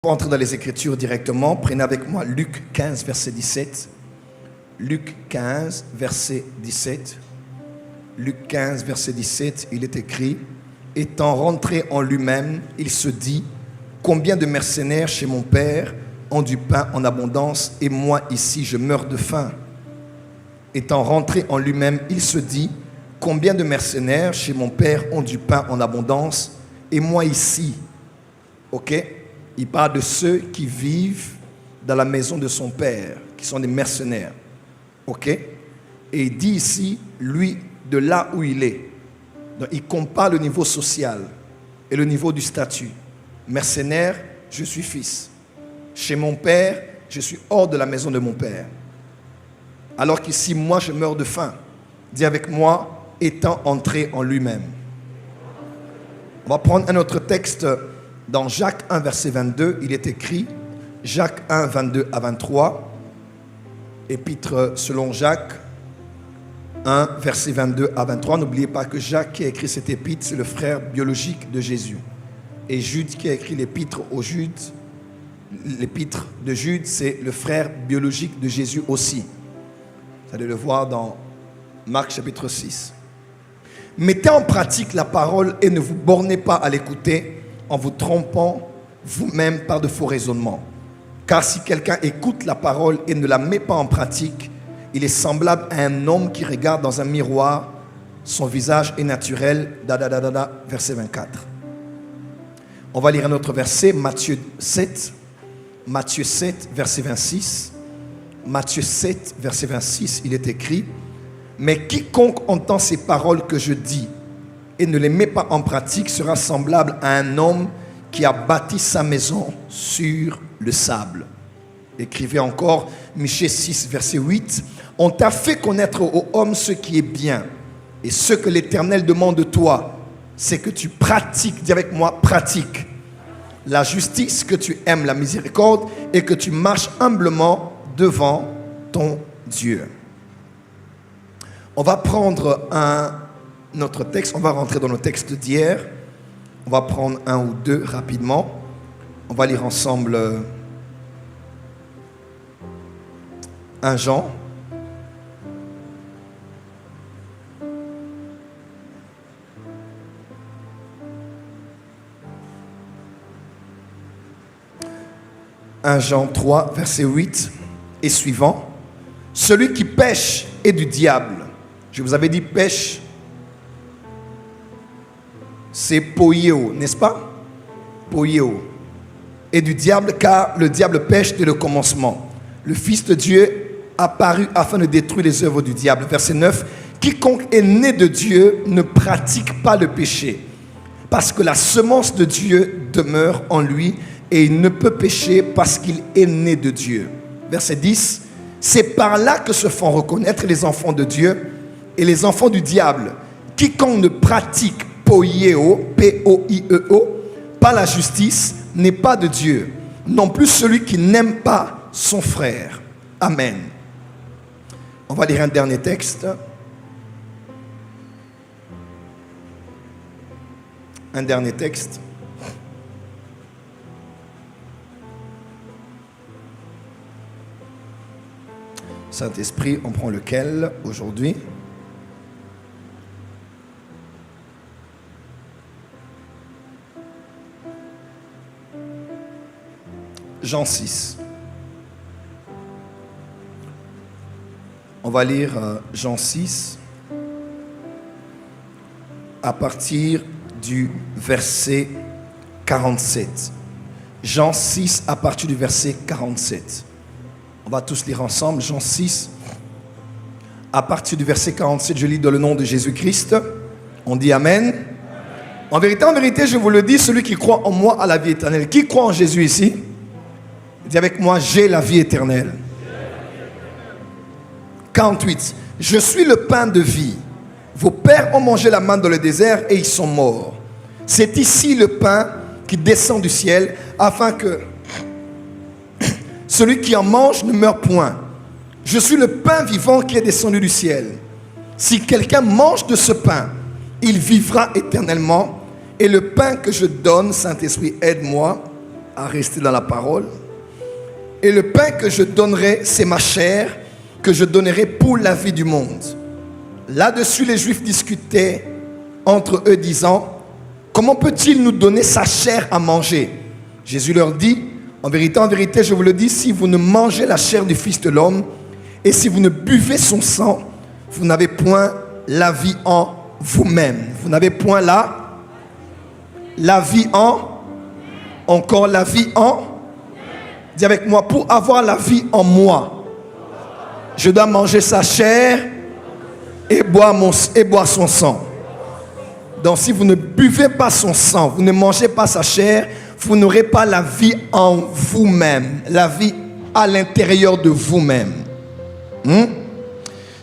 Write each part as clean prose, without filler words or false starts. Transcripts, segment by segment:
Pour entrer dans les Écritures directement, prenez avec moi Luc 15, verset 17. Luc 15, verset 17. Luc 15, verset 17, il est écrit: étant rentré en lui-même, il se dit: combien de mercenaires chez mon père ont du pain en abondance, et moi ici je meurs de faim. Étant rentré en lui-même, il se dit: combien de mercenaires chez mon père ont du pain en abondance, et moi ici. Ok? Il parle de ceux qui vivent dans la maison de son père, qui sont des mercenaires. Ok? Et il dit ici, lui, de là où il est. Donc, il compare le niveau social et le niveau du statut. Mercenaire, je suis fils. Chez mon père, je suis hors de la maison de mon père. Alors qu'ici, moi, je meurs de faim. Dis avec moi, étant entré en lui-même. On va prendre un autre texte. Dans Jacques 1, verset 22, il est écrit, Jacques 1, 22 à 23, épître selon Jacques 1, verset 22 à 23. N'oubliez pas que Jacques qui a écrit cette épître, c'est le frère biologique de Jésus. Et Jude qui a écrit l'épître aux Judes, l'épître de Jude, c'est le frère biologique de Jésus aussi. Vous allez le voir dans Marc chapitre 6. Mettez en pratique la parole et ne vous bornez pas à l'écouter, en vous trompant vous-même par de faux raisonnements. Car si quelqu'un écoute la parole et ne la met pas en pratique, il est semblable à un homme qui regarde dans un miroir, son visage est naturel, verset 24. On va lire un autre verset, Matthieu 7, verset 26. Matthieu 7, verset 26, il est écrit: mais quiconque entend ces paroles que je dis et ne les met pas en pratique sera semblable à un homme qui a bâti sa maison sur le sable. Écrivez encore Michée 6, verset 8. On t'a fait connaître aux hommes ce qui est bien. Et ce que l'Éternel demande de toi, c'est que tu pratiques, dis avec moi, pratique la justice, que tu aimes la miséricorde et que tu marches humblement devant ton Dieu. On va prendre notre texte, on va rentrer dans nos textes d'hier. On va prendre un ou deux rapidement. On va lire ensemble 1 Jean. « 1 Jean 3, verset 8 et suivant. Celui qui pêche est du diable. » Je vous avais dit pêche, c'est poieo, n'est-ce pas? Poieo. Et du diable, car le diable pêche dès le commencement. Le Fils de Dieu apparut afin de détruire les œuvres du diable. Verset 9. Quiconque est né de Dieu ne pratique pas le péché, parce que la semence de Dieu demeure en lui et il ne peut pécher parce qu'il est né de Dieu. Verset 10. C'est par là que se font reconnaître les enfants de Dieu et les enfants du diable. Quiconque ne pratique poieo, P-O-I-E-O, pas la justice, n'est pas de Dieu. Non plus celui qui n'aime pas son frère. Amen. On va lire un dernier texte. Un dernier texte. Saint-Esprit, on prend lequel aujourd'hui? Jean 6. On va lire Jean 6 à partir du verset 47. Jean 6 à partir du verset 47. On va tous lire ensemble. Jean 6 à partir du verset 47. Je lis dans le nom de Jésus-Christ. On dit Amen. En vérité, je vous le dis, celui qui croit en moi a la vie éternelle. Qui croit en Jésus ici? Dis avec moi, j'ai la vie éternelle. 48. Je suis le pain de vie. Vos pères ont mangé la manne dans le désert et ils sont morts. C'est ici le pain qui descend du ciel, afin que celui qui en mange ne meure point. Je suis le pain vivant qui est descendu du ciel. Si quelqu'un mange de ce pain, il vivra éternellement. Et le pain que je donne, Saint-Esprit, aide-moi, à rester dans la parole. Et le pain que je donnerai, c'est ma chair que je donnerai pour la vie du monde. Là-dessus, les Juifs discutaient entre eux, disant, comment peut-il nous donner sa chair à manger? Jésus leur dit, en vérité, je vous le dis, si vous ne mangez la chair du Fils de l'homme et si vous ne buvez son sang, vous n'avez point la vie en vous-même. Vous n'avez point la vie encore la vie en. Dis avec moi, pour avoir la vie en moi, je dois manger sa chair et boire son sang. Donc si vous ne buvez pas son sang, vous ne mangez pas sa chair, vous n'aurez pas la vie en vous-même, la vie à l'intérieur de vous-même.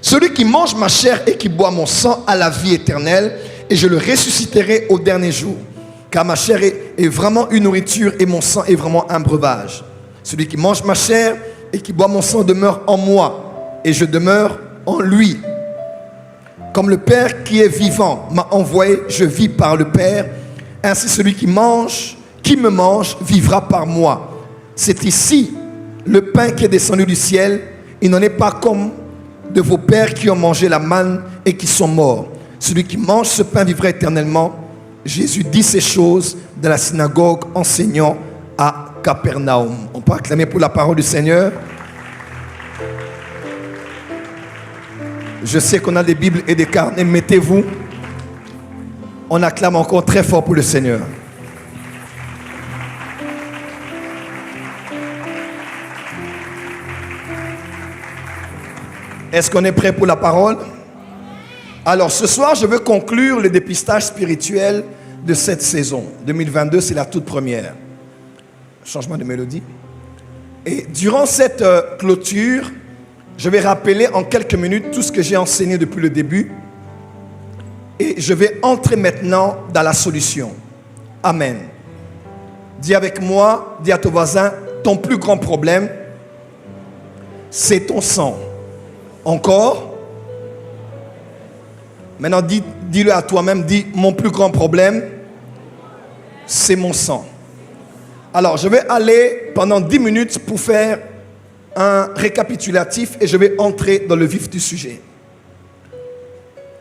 Celui qui mange ma chair et qui boit mon sang a la vie éternelle, et je le ressusciterai au dernier jour. Car ma chair est vraiment une nourriture et mon sang est vraiment un breuvage. Celui qui mange ma chair et qui boit mon sang demeure en moi, et je demeure en lui. Comme le Père qui est vivant m'a envoyé, je vis par le Père. Ainsi celui qui me mange, vivra par moi. C'est ici le pain qui est descendu du ciel. Il n'en est pas comme de vos pères qui ont mangé la manne et qui sont morts. Celui qui mange ce pain vivra éternellement. Jésus dit ces choses dans la synagogue enseignant à Capernaum. On peut acclamer pour la parole du Seigneur. Je sais qu'on a des Bibles et des carnets. Mettez-vous. On acclame encore très fort pour le Seigneur. Est-ce qu'on est prêt pour la parole? Alors ce soir, je veux conclure le dépistage spirituel de cette saison. 2022, c'est la toute première. Changement de mélodie. Et durant cette clôture, je vais rappeler en quelques minutes tout ce que j'ai enseigné depuis le début. Et je vais entrer maintenant dans la solution. Amen. Dis avec moi, dis à ton voisin, ton plus grand problème, c'est ton sang. Encore. Maintenant, dis-le à toi-même, dis, mon plus grand problème, c'est mon sang. Alors, je vais aller pendant 10 minutes pour faire un récapitulatif et je vais entrer dans le vif du sujet.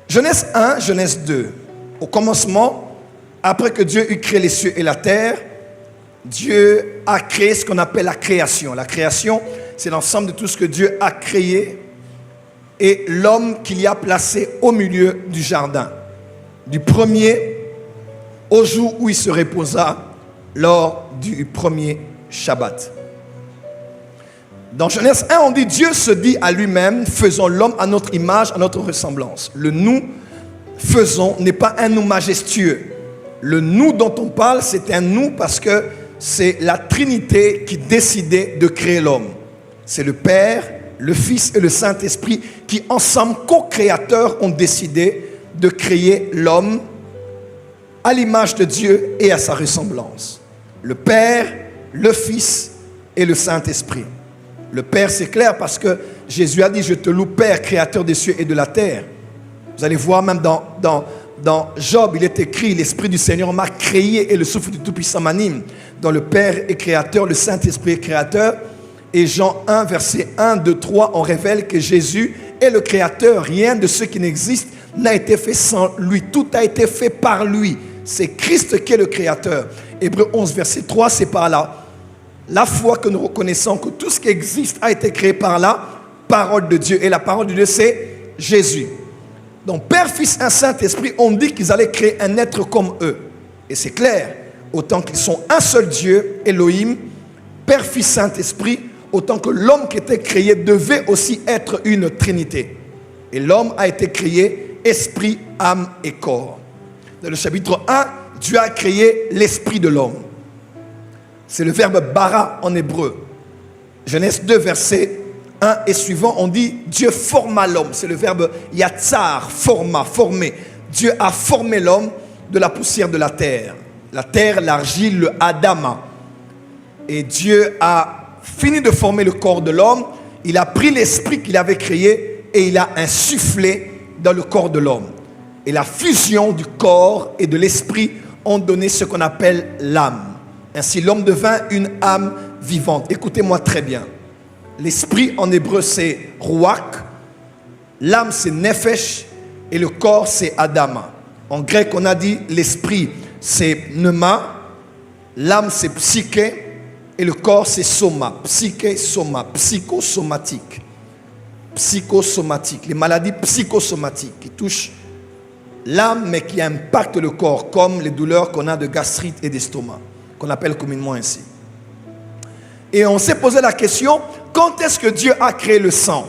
Genèse 1, Genèse 2. Au commencement, après que Dieu eut créé les cieux et la terre, Dieu a créé ce qu'on appelle la création. La création, c'est l'ensemble de tout ce que Dieu a créé et l'homme qu'il y a placé au milieu du jardin. Du premier au jour où il se reposa lors du premier Shabbat. Dans Genèse 1, on dit Dieu se dit à lui-même, faisons l'homme à notre image, à notre ressemblance. Le nous faisons n'est pas un nous majestueux. Le nous dont on parle, c'est un nous parce que c'est la Trinité qui décidait de créer l'homme. C'est le Père, le Fils et le Saint-Esprit qui ensemble, co-créateurs, ont décidé de créer l'homme à l'image de Dieu et à sa ressemblance. Le Père, le Fils et le Saint-Esprit. Le Père, c'est clair parce que Jésus a dit, je te loue Père, créateur des cieux et de la terre. Vous allez voir même dans Job, il est écrit, l'Esprit du Seigneur m'a créé et le souffle du Tout-Puissant m'anime. Dans le Père est créateur, le Saint-Esprit est créateur. Et Jean 1, verset 1, 2, 3, on révèle que Jésus est le créateur. Rien de ce qui n'existe n'a été fait sans lui. Tout a été fait par lui. C'est Christ qui est le créateur. Hébreux 11, verset 3, c'est par là. La foi que nous reconnaissons que tout ce qui existe a été créé par la parole de Dieu. Et la parole de Dieu, c'est Jésus. Donc, Père, Fils et Saint-Esprit ont dit qu'ils allaient créer un être comme eux. Et c'est clair. Autant qu'ils sont un seul Dieu, Elohim, Père, Fils, Saint-Esprit, autant que l'homme qui était créé devait aussi être une trinité. Et l'homme a été créé esprit, âme et corps. Dans le chapitre 1, Dieu a créé l'esprit de l'homme. C'est le verbe bara en hébreu. Genèse 2, verset 1 et suivant, on dit Dieu forma l'homme. C'est le verbe yatsar, forma, former. Dieu a formé l'homme de la poussière de la terre. La terre, l'argile, le adama. Et Dieu a fini de former le corps de l'homme. Il a pris l'esprit qu'il avait créé et il a insufflé dans le corps de l'homme. Et la fusion du corps et de l'esprit ont donné ce qu'on appelle l'âme. Ainsi, l'homme devint une âme vivante. Écoutez-moi très bien. L'esprit en hébreu, c'est ruach. L'âme, c'est nefesh. Et le corps, c'est adama. En grec, on a dit l'esprit, c'est pneuma. L'âme, c'est psyché. Et le corps, c'est soma. Psyché, soma. Psychosomatique. Psychosomatique. Les maladies psychosomatiques qui touchent l'âme, mais qui impactent le corps, comme les douleurs qu'on a de gastrite et d'estomac, qu'on appelle communément ainsi. Et on s'est posé la question, quand est-ce que Dieu a créé le sang?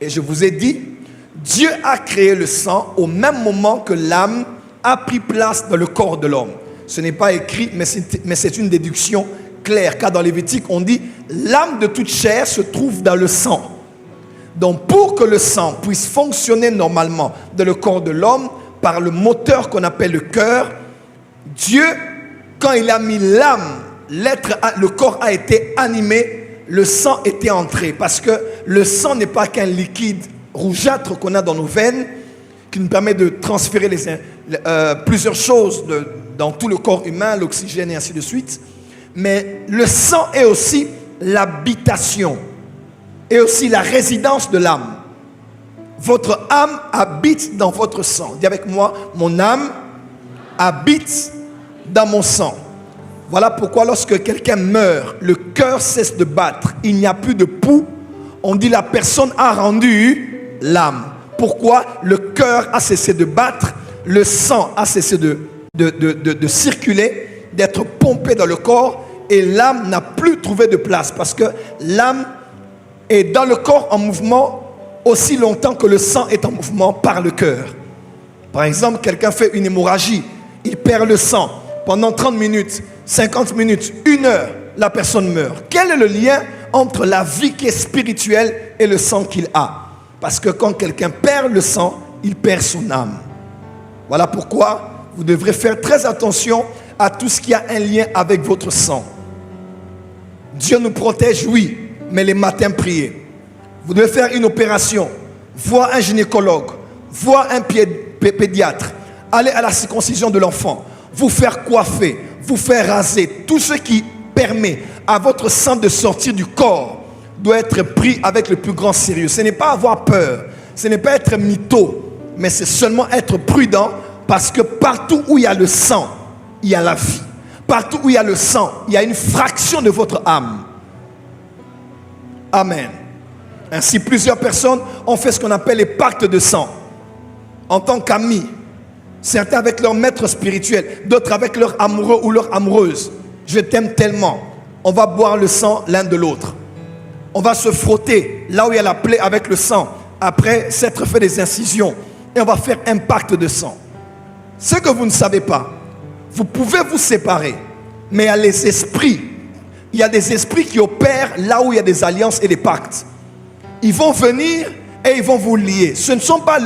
Et je vous ai dit, Dieu a créé le sang au même moment que l'âme a pris place dans le corps de l'homme. Ce n'est pas écrit, mais c'est une déduction claire, car dans Lévitique, on dit, l'âme de toute chair se trouve dans le sang. Donc pour que le sang puisse fonctionner normalement dans le corps de l'homme, par le moteur qu'on appelle le cœur, Dieu, quand il a mis l'âme, le corps a été animé, le sang était entré. Parce que le sang n'est pas qu'un liquide rougeâtre qu'on a dans nos veines, qui nous permet de transférer plusieurs choses dans tout le corps humain, l'oxygène et ainsi de suite. Mais le sang est aussi l'habitation, et aussi la résidence de l'âme. Votre âme habite dans votre sang. Dis avec moi, mon âme habite dans mon sang. Voilà pourquoi lorsque quelqu'un meurt, le cœur cesse de battre, il n'y a plus de pouls, on dit la personne a rendu l'âme. Pourquoi? Le cœur a cessé de battre, le sang a cessé de circuler, d'être pompé dans le corps, et l'âme n'a plus trouvé de place, parce que l'âme est dans le corps en mouvement aussi longtemps que le sang est en mouvement par le cœur. Par exemple, quelqu'un fait une hémorragie, il perd le sang pendant 30 minutes, 50 minutes, 1 heure, la personne meurt. Quel est le lien entre la vie qui est spirituelle et le sang qu'il a? Parce que quand quelqu'un perd le sang, il perd son âme. Voilà pourquoi vous devrez faire très attention à tout ce qui a un lien avec votre sang. Dieu nous protège, oui, mais les matins priez. Vous devez faire une opération, voir un gynécologue, voir un pédiatre, aller à la circoncision de l'enfant, vous faire coiffer, vous faire raser. Tout ce qui permet à votre sang de sortir du corps doit être pris avec le plus grand sérieux. Ce n'est pas avoir peur, ce n'est pas être mytho, mais c'est seulement être prudent, parce que partout où il y a le sang, il y a la vie. Partout où il y a le sang, il y a une fraction de votre âme. Amen. Ainsi, plusieurs personnes ont fait ce qu'on appelle les pactes de sang. En tant qu'amis, certains avec leur maître spirituel, d'autres avec leur amoureux ou leur amoureuse. Je t'aime tellement. On va boire le sang l'un de l'autre. On va se frotter là où il y a la plaie avec le sang, après s'être fait des incisions. Et on va faire un pacte de sang. Ce que vous ne savez pas, vous pouvez vous séparer, mais il y a les esprits. Il y a des esprits qui opèrent là où il y a des alliances et des pactes. Ils vont venir et ils vont vous lier. Ce ne sont pas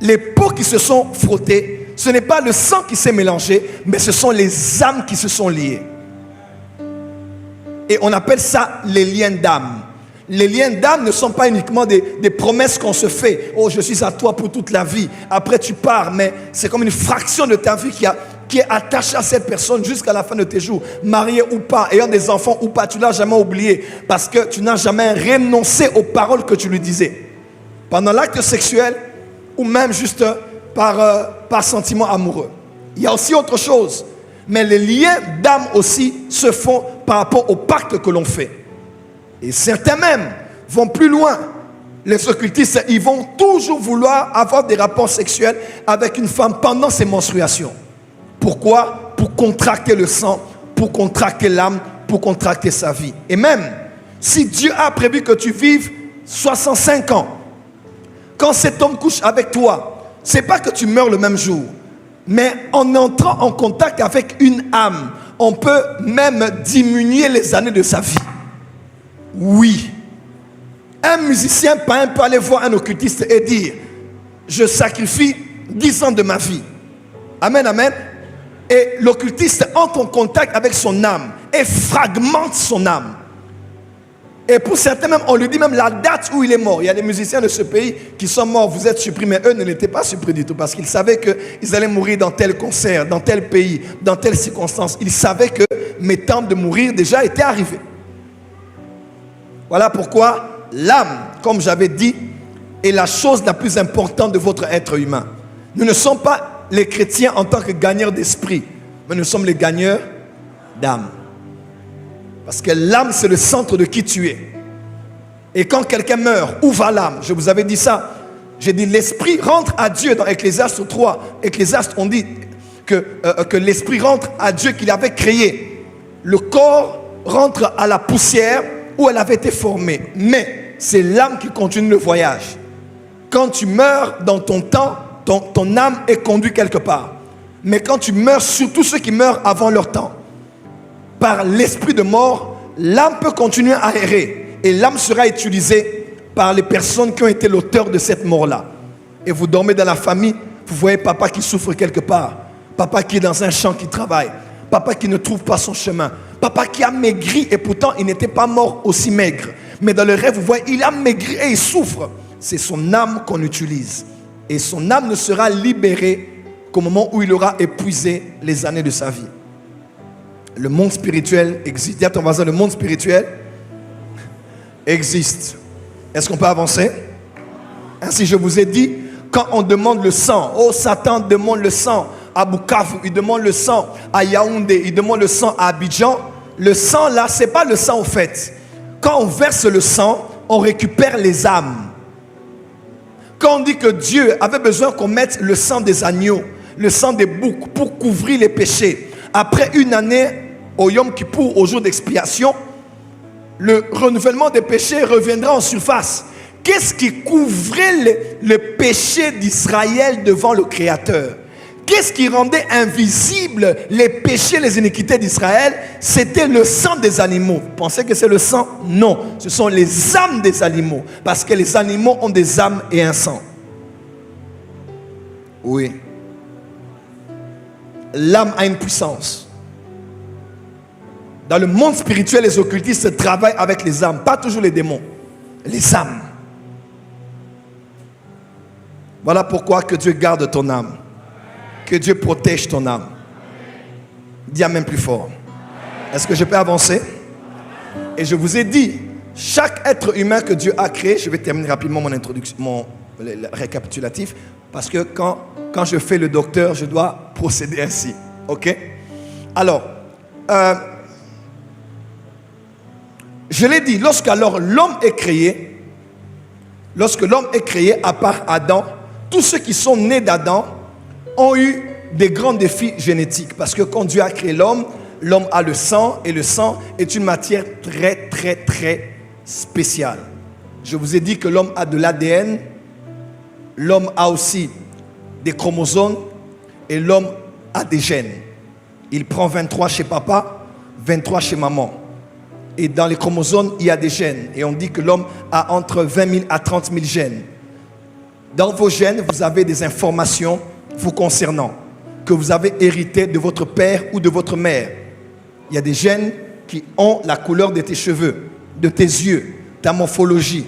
les peaux qui se sont frottées, ce n'est pas le sang qui s'est mélangé, mais ce sont les âmes qui se sont liées. Et on appelle ça les liens d'âme. Les liens d'âme ne sont pas uniquement des promesses qu'on se fait. Oh, je suis à toi pour toute la vie. Après, tu pars, mais c'est comme une fraction de ta vie qui est attachée à cette personne jusqu'à la fin de tes jours. Marié ou pas, ayant des enfants ou pas, tu ne l'as jamais oublié parce que tu n'as jamais renoncé aux paroles que tu lui disais. Pendant l'acte sexuel ou même juste par sentiment amoureux. Il y a aussi autre chose. Mais les liens d'âme aussi se font par rapport au pacte que l'on fait. Et certains même vont plus loin. Les occultistes, ils vont toujours vouloir avoir des rapports sexuels avec une femme pendant ses menstruations. Pourquoi? Pour contracter le sang, pour contracter l'âme, pour contracter sa vie. Et même, si Dieu a prévu que tu vives 65 ans, quand cet homme couche avec toi, ce n'est pas que tu meurs le même jour, mais en entrant en contact avec une âme, on peut même diminuer les années de sa vie. Oui. Un musicien, par exemple, peut aller voir un occultiste et dire: je sacrifie 10 ans de ma vie. Amen, amen. Et l'occultiste entre en contact avec son âme et fragmente son âme. Et pour certains même, on lui dit même la date où il est mort. Il y a des musiciens de ce pays qui sont morts, vous êtes surpris, mais eux ne l'étaient pas surpris du tout parce qu'ils savaient qu'ils allaient mourir dans tel concert, dans tel pays, dans telle circonstance. Ils savaient que mes temps de mourir déjà étaient arrivés. Voilà pourquoi l'âme, comme j'avais dit, est la chose la plus importante de votre être humain. Nous ne sommes pas les chrétiens en tant que gagneurs d'esprit, mais nous sommes les gagneurs d'âme. Parce que l'âme, c'est le centre de qui tu es. Et quand quelqu'un meurt, où va l'âme? Je vous avais dit ça. J'ai dit l'esprit rentre à Dieu dans Ecclésiaste 3. Ecclésiaste, on dit que l'esprit rentre à Dieu qu'il avait créé. Le corps rentre à la poussière où elle avait été formée. Mais c'est l'âme qui continue le voyage. Quand tu meurs dans ton temps, ton âme est conduite quelque part. Mais quand tu meurs, surtout ceux qui meurent avant leur temps, par l'esprit de mort, l'âme peut continuer à errer. Et l'âme sera utilisée par les personnes qui ont été l'auteur de cette mort-là. Et vous dormez dans la famille, vous voyez papa qui souffre quelque part. Papa qui est dans un champ qui travaille. Papa qui ne trouve pas son chemin. Papa qui a maigri et pourtant il n'était pas mort aussi maigre. Mais dans le rêve, vous voyez, il a maigri et il souffre. C'est son âme qu'on utilise. Et son âme ne sera libérée qu'au moment où il aura épuisé les années de sa vie. Le monde spirituel existe. Dis à ton voisin, le monde spirituel existe. Est-ce qu'on peut avancer? Ainsi, je vous ai dit, quand on demande le sang, oh Satan demande le sang à Bukavu, il demande le sang à Yaoundé, il demande le sang à Abidjan. Le sang là, ce n'est pas le sang au fait. Quand on verse le sang, on récupère les âmes. Quand on dit que Dieu avait besoin qu'on mette le sang des agneaux, le sang des boucs pour couvrir les péchés, après une année au Yom Kippour, au jour d'expiation, le renouvellement des péchés reviendra en surface. Qu'est-ce qui couvrait le péché d'Israël devant le Créateur? Qu'est-ce qui rendait invisible les péchés, les iniquités d'Israël? C'était le sang des animaux. Vous pensez que c'est le sang? Non, ce sont les âmes des animaux. Parce que les animaux ont des âmes et un sang. Oui. L'âme a une puissance. Dans le monde spirituel, les occultistes travaillent avec les âmes, pas toujours les démons, les âmes. Voilà pourquoi que Dieu garde ton âme, que Dieu protège ton âme. Dis amen plus fort. Est-ce que je peux avancer? Et je vous ai dit, chaque être humain que Dieu a créé, je vais terminer rapidement mon introduction, mon récapitulatif, parce que quand je fais le docteur, je dois procéder ainsi. Ok? Alors, je l'ai dit, lorsque l'homme est créé, à part Adam, tous ceux qui sont nés d'Adam ont eu des grands défis génétiques. Parce que quand Dieu a créé l'homme, l'homme a le sang, et le sang est une matière très, très, très spéciale. Je vous ai dit que l'homme a de l'ADN, l'homme a aussi des chromosomes, et l'homme a des gènes. Il prend 23 chez papa, 23 chez maman. Et dans les chromosomes, il y a des gènes. Et on dit que l'homme a entre 20 000 à 30 000 gènes. Dans vos gènes, vous avez des informations vous concernant, que vous avez hérité de votre père ou de votre mère. Il y a des gènes qui ont la couleur de tes cheveux, de tes yeux, ta morphologie,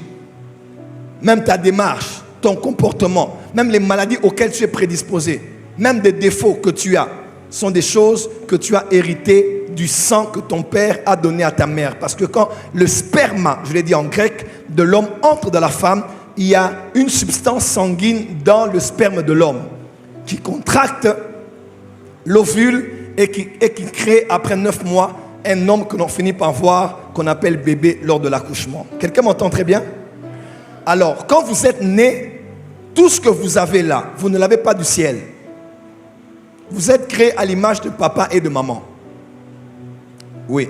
même ta démarche, ton comportement, même les maladies auxquelles tu es prédisposé, même des défauts que tu as, sont des choses que tu as héritées du sang que ton père a donné à ta mère. Parce que quand le sperma, je l'ai dit en grec, de l'homme entre dans la femme, il y a une substance sanguine dans le sperme de l'homme qui contracte l'ovule et qui crée après 9 mois un homme que l'on finit par voir, qu'on appelle bébé lors de l'accouchement. Quelqu'un m'entend très bien? Alors, quand vous êtes né, tout ce que vous avez là, vous ne l'avez pas du ciel. Vous êtes créé à l'image de papa et de maman. Oui.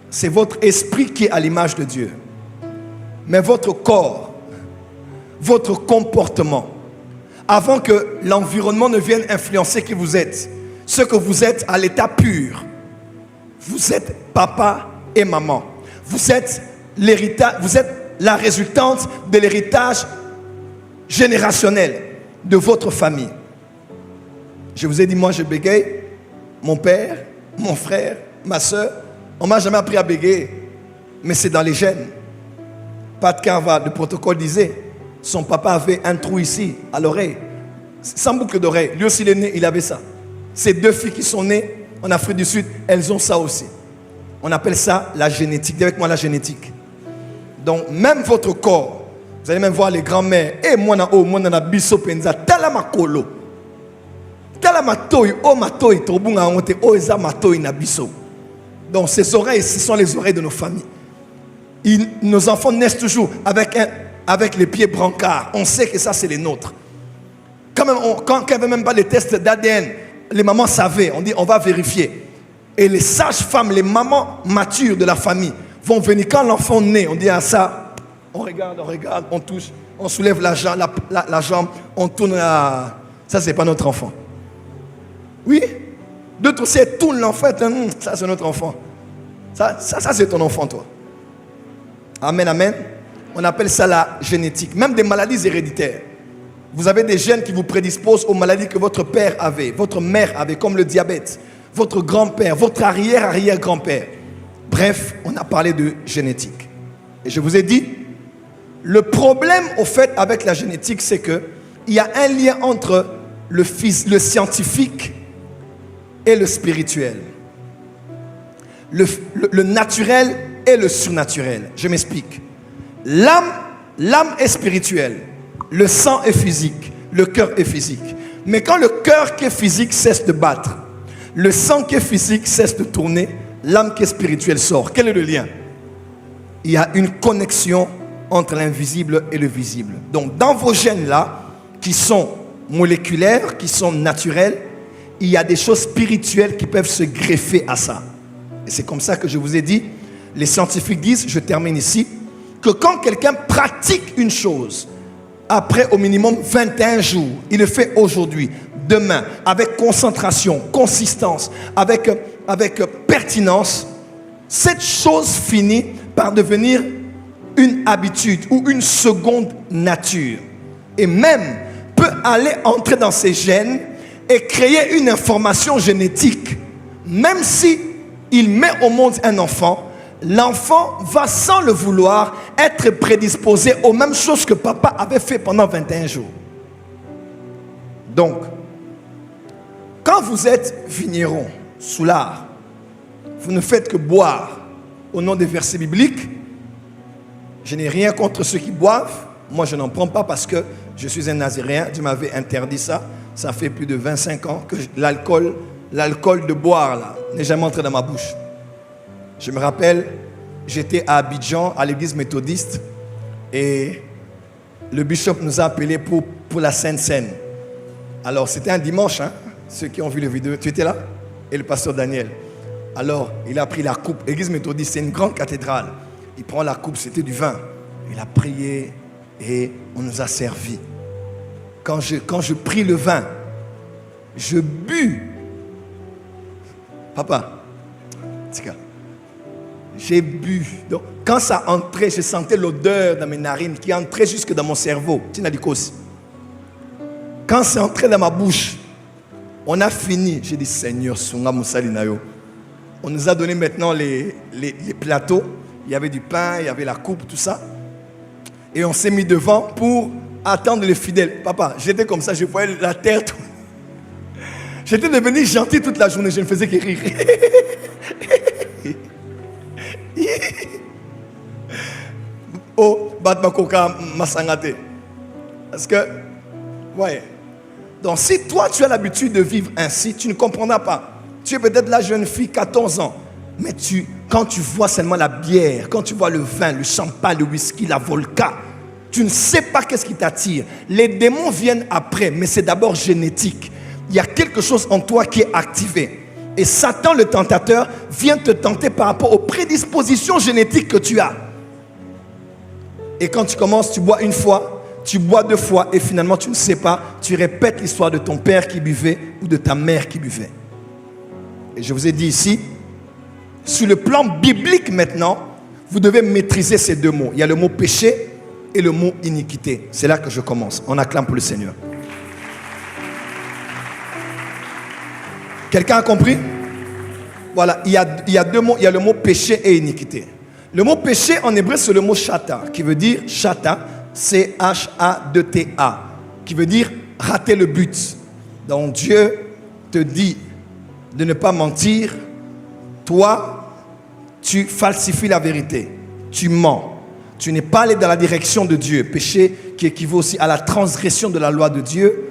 C'est votre esprit qui est à l'image de Dieu. Mais votre corps, votre comportement, avant que l'environnement ne vienne influencer qui vous êtes, ce que vous êtes à l'état pur, vous êtes papa et maman. Vous êtes l'héritage, vous êtes la résultante de l'héritage générationnel de votre famille. Je vous ai dit, moi je bégaye, mon père, mon frère, ma soeur, on ne m'a jamais appris à bégayer. mais c'est dans les gènes. Pat Carva, le protocole disait, son papa avait un trou ici, à l'oreille, sans boucle d'oreille. Lui aussi, il est né, il avait ça. Ces 2 filles qui sont nées en Afrique du Sud, elles ont ça aussi. On appelle ça la génétique. Dis avec moi la génétique. Donc, même votre corps, vous allez même voir les grands-mères. Et moi, moi, na biso penza, talama kolo. Talama toy, o matoy, trobunga onte, o eza matoy na biso. Donc, ces oreilles, ce sont les oreilles de nos familles. Nos enfants naissent toujours avec les pieds brancards. On sait que ça, c'est les nôtres. Quand il n'y avait même pas les tests d'ADN, les mamans savaient. On dit, on va vérifier. Et les sages-femmes, les mamans matures de la famille vont venir. Quand l'enfant naît, on dit à ça, on regarde, on touche, on soulève la jambe, on tourne la... Ça, c'est pas notre enfant. Oui. D'autres aussi tournent l'enfant. Ça, c'est notre enfant. Ça, c'est ton enfant, toi. Amen, amen. On appelle ça la génétique. Même des maladies héréditaires. Vous avez des gènes qui vous prédisposent aux maladies que votre père avait, votre mère avait, comme le diabète, votre grand-père, votre arrière-arrière-grand-père. Bref, on a parlé de génétique. Et je vous ai dit, le problème au fait avec la génétique, c'est qu'il y a un lien entre le scientifique et le spirituel. Le naturel et le surnaturel. Je m'explique. L'âme est spirituelle. Le sang est physique. Le cœur est physique. Mais quand le cœur qui est physique cesse de battre, le sang qui est physique cesse de tourner, l'âme qui est spirituelle sort. Quel est le lien? Il y a une connexion entre l'invisible et le visible. Donc dans vos gènes-là, qui sont moléculaires, qui sont naturels, il y a des choses spirituelles qui peuvent se greffer à ça. Et c'est comme ça que je vous ai dit, les scientifiques disent, je termine ici, que quand quelqu'un pratique une chose, après au minimum 21 jours, il le fait aujourd'hui, demain, avec concentration, consistance, avec pertinence, cette chose finit par devenir une habitude ou une seconde nature. Et même peut aller entrer dans ses gènes et créer une information génétique. Même si il met au monde un enfant, l'enfant va sans le vouloir être prédisposé aux mêmes choses que papa avait fait pendant 21 jours. Donc, quand vous êtes vigneron, soulard, vous ne faites que boire au nom des versets bibliques. Je n'ai rien contre ceux qui boivent. Moi, je n'en prends pas parce que je suis un naziréen. Dieu m'avait interdit ça. Ça fait plus de 25 ans que l'alcool de boire là n'est jamais entré dans ma bouche. Je me rappelle, j'étais à Abidjan, à l'église méthodiste, et le bishop nous a appelés pour la Sainte Seine. Alors, c'était un dimanche, hein, ceux qui ont vu la vidéo. Tu étais là? Et le pasteur Daniel. Alors, il a pris la coupe. L'église méthodiste, c'est une grande cathédrale. Il prend la coupe, c'était du vin. Il a prié et on nous a servi. Quand je pris le vin, je bus. Papa, j'ai bu. Donc, quand ça entrait, je sentais l'odeur dans mes narines qui entrait jusque dans mon cerveau. Quand c'est entré dans ma bouche, on a fini. J'ai dit, Seigneur, Sunga Moussalinayo. On nous a donné maintenant les plateaux. Il y avait du pain, il y avait la coupe, tout ça. Et on s'est mis devant pour attendre les fidèles. Papa, j'étais comme ça, je voyais la terre. J'étais devenu gentil toute la journée, je ne faisais que rire. Oh, Batmakoka Masangate. Parce que, ouais. Donc, si toi, tu as l'habitude de vivre ainsi, tu ne comprendras pas. Tu es peut-être la jeune fille, 14 ans. Mais quand tu vois seulement la bière, quand tu vois le vin, le champagne, le whisky, la vodka, tu ne sais pas qu'est-ce qui t'attire. Les démons viennent après, mais c'est d'abord génétique. Il y a quelque chose en toi qui est activé. Et Satan, le tentateur, vient te tenter par rapport aux prédispositions génétiques que tu as. Et quand tu commences, tu bois une fois, tu bois 2 fois, et finalement tu ne sais pas, tu répètes l'histoire de ton père qui buvait ou de ta mère qui buvait. Et je vous ai dit ici, sur le plan biblique maintenant, vous devez maîtriser ces 2 mots. Il y a le mot péché et le mot iniquité. C'est là que je commence. On acclame pour le Seigneur. Quelqu'un a compris? Voilà, il y a 2 mots. Il y a le mot péché et iniquité. Le mot péché en hébreu, c'est le mot chata, qui veut dire chata, C-H-A-2-T-A, qui veut dire rater le but. Donc Dieu te dit de ne pas mentir. Toi, tu falsifies la vérité. Tu mens. Tu n'es pas allé dans la direction de Dieu. Péché qui équivaut aussi à la transgression de la loi de Dieu,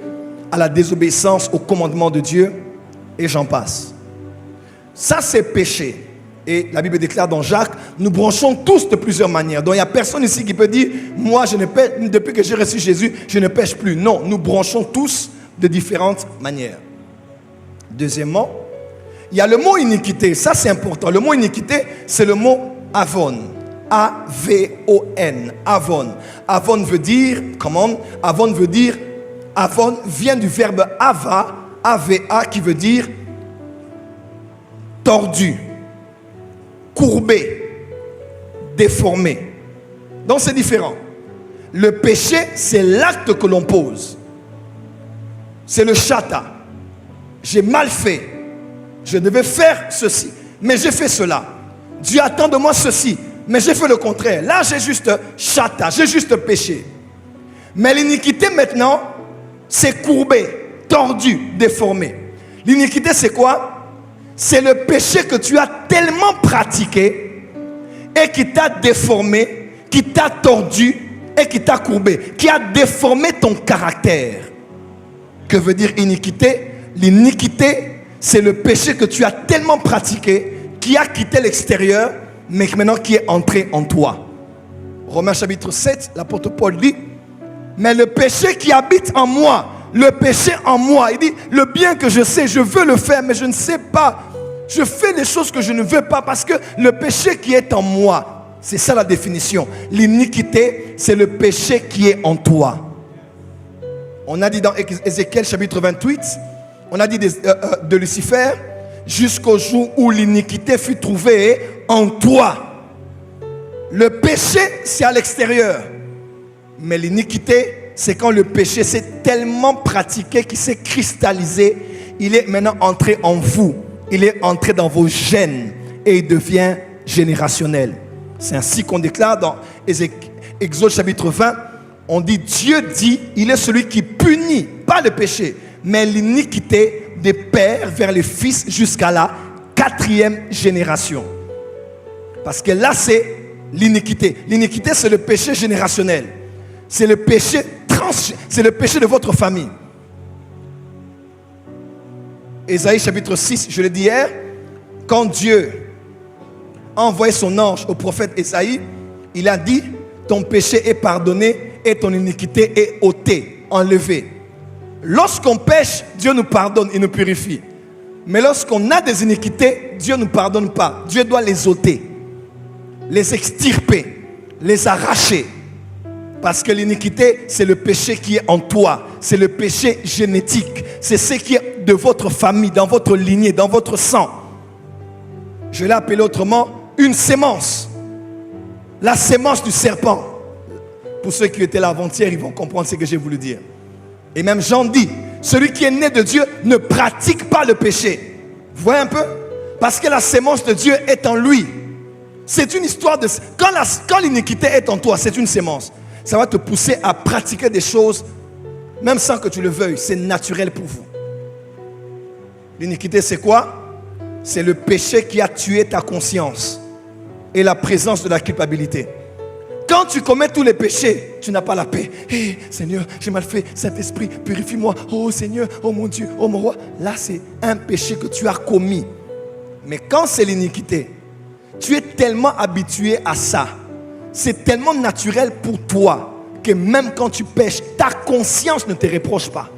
à la désobéissance au commandement de Dieu, et j'en passe. Ça, c'est péché. Et la Bible déclare dans Jacques, nous branchons tous de plusieurs manières. Donc il n'y a personne ici qui peut dire, moi je ne pêche, depuis que j'ai reçu Jésus, je ne pêche plus. Non, nous branchons tous de différentes manières. Deuxièmement, il y a le mot iniquité. Ça c'est important. Le mot iniquité, c'est le mot avon. A-V-O-N. Avon. Avon veut dire, comment? Avon veut dire, avon vient du verbe ava, A-V-A, qui veut dire tordu, courbé, déformé. Donc c'est différent. Le péché, c'est l'acte que l'on pose. C'est le chata. J'ai mal fait. Je devais faire ceci, mais j'ai fait cela. Dieu attend de moi ceci, mais j'ai fait le contraire. Là, j'ai juste chata, j'ai juste péché. Mais l'iniquité maintenant, c'est courbé, tordu, déformé. L'iniquité, c'est quoi? C'est le péché que tu as tellement pratiqué et qui t'a déformé, qui t'a tordu et qui t'a courbé, qui a déformé ton caractère. Que veut dire iniquité? L'iniquité, c'est le péché que tu as tellement pratiqué, qui a quitté l'extérieur, mais maintenant qui est entré en toi. Romains chapitre 7, l'apôtre Paul dit, mais le péché qui habite en moi, le péché en moi, il dit, le bien que je sais, je veux le faire, mais je ne sais pas. Je fais les choses que je ne veux pas parce que le péché qui est en moi, c'est ça la définition. L'iniquité, c'est le péché qui est en toi. On a dit dans Ézéchiel chapitre 28, on a dit de Lucifer, jusqu'au jour où l'iniquité fut trouvée en toi. Le péché, c'est à l'extérieur. Mais l'iniquité, c'est quand le péché s'est tellement pratiqué qu'il s'est cristallisé. Il est maintenant entré en vous. Il est entré dans vos gènes et il devient générationnel. C'est ainsi qu'on déclare dans Exode chapitre 20. On dit, Dieu dit, il est celui qui punit, pas le péché, mais l'iniquité des pères vers les fils jusqu'à la 4e génération. Parce que là, c'est l'iniquité. L'iniquité, c'est le péché générationnel. C'est le péché c'est le péché de votre famille. Ésaïe chapitre 6, je l'ai dit hier, quand Dieu a envoyé son ange au prophète Ésaïe, il a dit, ton péché est pardonné et ton iniquité est ôtée, enlevée. Lorsqu'on pêche, Dieu nous pardonne, il nous purifie. Mais lorsqu'on a des iniquités, Dieu ne nous pardonne pas. Dieu doit les ôter, les extirper, les arracher. Parce que l'iniquité, c'est le péché qui est en toi. C'est le péché génétique. C'est ce qui est de votre famille, dans votre lignée, dans votre sang. Je l'ai appelé autrement une sémence. La sémence du serpent. Pour ceux qui étaient là avant-hier, ils vont comprendre ce que j'ai voulu dire. Et même Jean dit, celui qui est né de Dieu ne pratique pas le péché. Vous voyez un peu? Parce que la sémence de Dieu est en lui. C'est une histoire de... Quand l'iniquité est en toi, c'est une sémence. Ça va te pousser à pratiquer des choses, même sans que tu le veuilles. C'est naturel pour vous. L'iniquité, c'est quoi? C'est le péché qui a tué ta conscience et la présence de la culpabilité. Quand tu commets tous les péchés, tu n'as pas la paix. Hey, Seigneur, j'ai mal fait. Saint-Esprit, purifie-moi. Oh Seigneur, oh mon Dieu, oh mon roi. Là, c'est un péché que tu as commis. Mais quand c'est l'iniquité, tu es tellement habitué à ça. C'est tellement naturel pour toi que même quand tu pêches, ta conscience ne te reproche pas.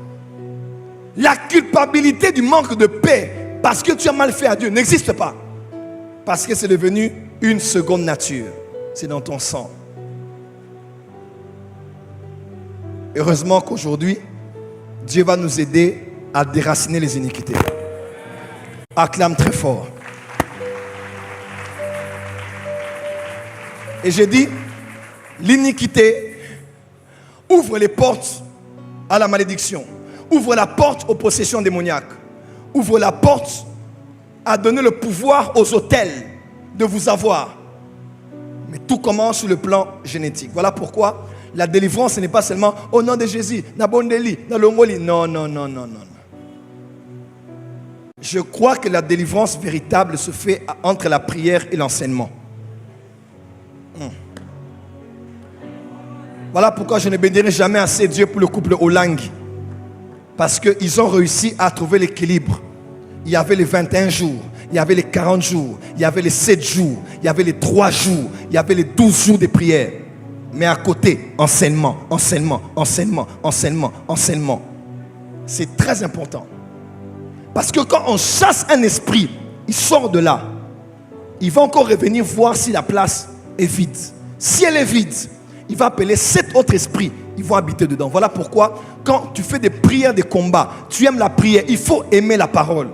La culpabilité du manque de paix parce que tu as mal fait à Dieu n'existe pas. Parce que c'est devenu une seconde nature. C'est dans ton sang. Heureusement qu'aujourd'hui, Dieu va nous aider à déraciner les iniquités. Acclame très fort. Et j'ai dit, l'iniquité ouvre les portes à la malédiction, ouvre la porte aux possessions démoniaques, ouvre la porte à donner le pouvoir aux autels de vous avoir. Mais tout commence sur le plan génétique. Voilà pourquoi la délivrance, ce n'est pas seulement au nom de Jésus, Nabondeli, Nalongoli. Non, non, non, non, non. Je crois que la délivrance véritable se fait entre la prière et l'enseignement. Voilà pourquoi je ne bénirai jamais assez Dieu pour le couple Olangi. Parce qu'ils ont réussi à trouver l'équilibre. Il y avait les 21 jours, il y avait les 40 jours, il y avait les 7 jours, il y avait les 3 jours, il y avait les 12 jours de prière. Mais à côté, enseignement, enseignement, enseignement, enseignement, enseignement. C'est très important. Parce que quand on chasse un esprit, il sort de là. Il va encore revenir voir si la place est vide. Si elle est vide, il va appeler 7 autres esprits. Ils vont habiter dedans. Voilà pourquoi, quand tu fais des prières, des combats, tu aimes la prière, il faut aimer la parole.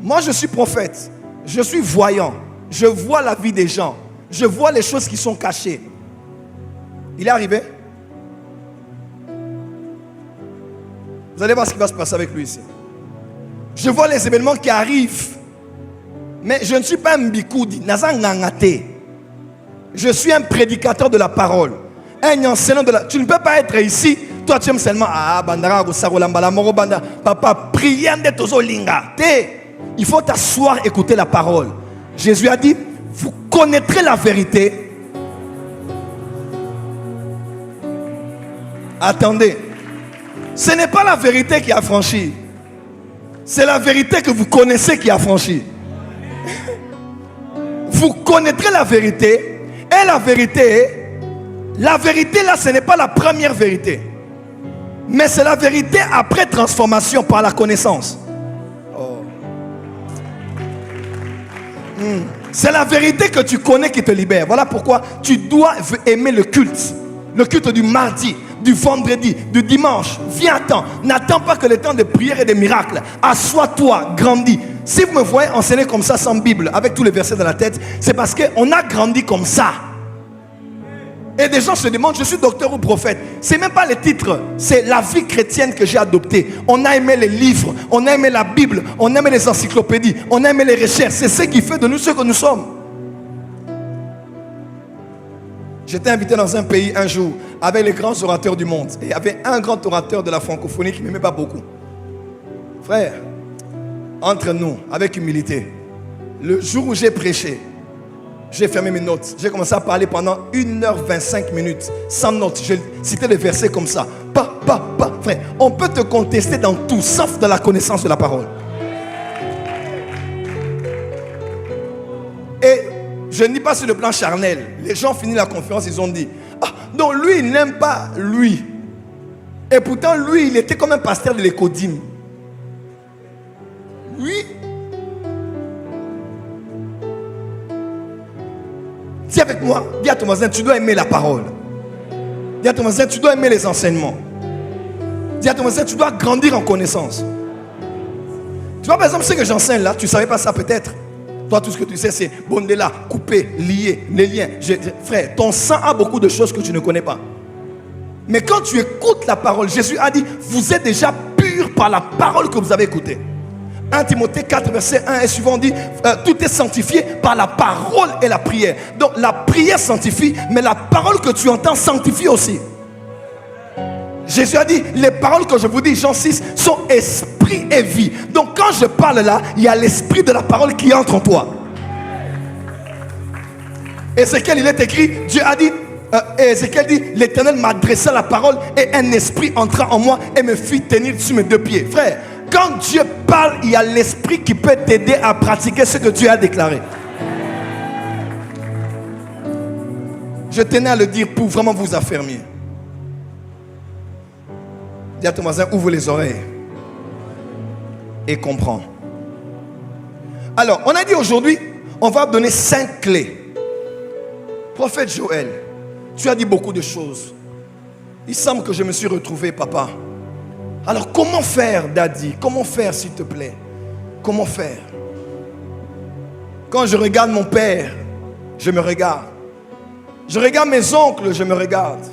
Moi, je suis prophète. Je suis voyant. Je vois la vie des gens. Je vois les choses qui sont cachées. Il est arrivé. Vous allez voir ce qui va se passer avec lui ici. Je vois les événements qui arrivent. Mais je ne suis pas un mbikoudi. Je suis un prédicateur de la parole. Un enseignant de la... Tu ne peux pas être ici. Toi, tu aimes seulement... Papa, priez de tozo linga. Il faut t'asseoir, écouter la parole. Jésus a dit, vous connaîtrez la vérité. Attendez. Ce n'est pas la vérité qui a franchi. C'est la vérité que vous connaissez qui a franchi. Vous connaîtrez la vérité. Et la vérité là, ce n'est pas la première vérité. Mais c'est la vérité après transformation par la connaissance. C'est la vérité que tu connais qui te libère. Voilà pourquoi tu dois aimer le culte. Le culte du mardi, du vendredi, du dimanche. Viens à temps. N'attends pas que le temps de prière et de miracles. Assois-toi, grandis. Si vous me voyez enseigner comme ça sans Bible, avec tous les versets dans la tête, c'est parce qu'on a grandi comme ça. Et des gens se demandent, je suis docteur ou prophète. C'est même pas le titre, c'est la vie chrétienne que j'ai adoptée. On a aimé les livres, on a aimé la Bible, on a aimé les encyclopédies, on a aimé les recherches. C'est ce qui fait de nous ce que nous sommes. J'étais invité dans un pays un jour avec les grands orateurs du monde. Et il y avait un grand orateur de la francophonie qui ne m'aimait pas beaucoup. Frère, entre nous, avec humilité, le jour où j'ai prêché, j'ai fermé mes notes. J'ai commencé à parler pendant 1h25 minutes. Sans notes. Je citais des versets comme ça. Frère, on peut te contester dans tout, sauf dans la connaissance de la parole. Et je ne dis pas sur le plan charnel. Les gens finissent la conférence, ils ont dit, ah, non, lui, il n'aime pas lui. Et pourtant, lui, il était comme un pasteur de l'écodime. Oui. Dis avec moi, dis à ton voisin, tu dois aimer la parole. Dis à ton voisin, tu dois aimer les enseignements. Dis à ton voisin, tu dois grandir en connaissance. Tu vois, par exemple, ce que j'enseigne là, tu ne savais pas ça peut-être. Toi, tout ce que tu sais, c'est bondela, couper, lier, les liens. Frère, ton sang a beaucoup de choses que tu ne connais pas. Mais quand tu écoutes la parole, Jésus a dit, vous êtes déjà purs par la parole que vous avez écoutée. 1 Timothée 4, verset 1 et suivant dit, tout est sanctifié par la parole et la prière. Donc la prière sanctifie, mais la parole que tu entends sanctifie aussi. Jésus a dit, les paroles que je vous dis, Jean 6, sont esprit et vie. Donc quand je parle là, il y a l'esprit de la parole qui entre en toi. Ézéchiel, il est écrit, Dieu a dit, Ézéchiel dit, l'Éternel m'adressa la parole et un esprit entra en moi et me fit tenir sur mes 2 pieds. Frère, quand Dieu parle, il y a l'esprit qui peut t'aider à pratiquer ce que Dieu a déclaré. Je tenais à le dire pour vraiment vous affermir. Dis à ton voisin, ouvre les oreilles et comprends. Alors, on a dit aujourd'hui, on va donner 5 clés. Prophète Joël, tu as dit beaucoup de choses. Il semble que je me suis retrouvé, papa. Alors, comment faire, Daddy? Comment faire, s'il te plaît? Comment faire? Quand je regarde mon père, je me regarde. Je regarde mes oncles, je me regarde.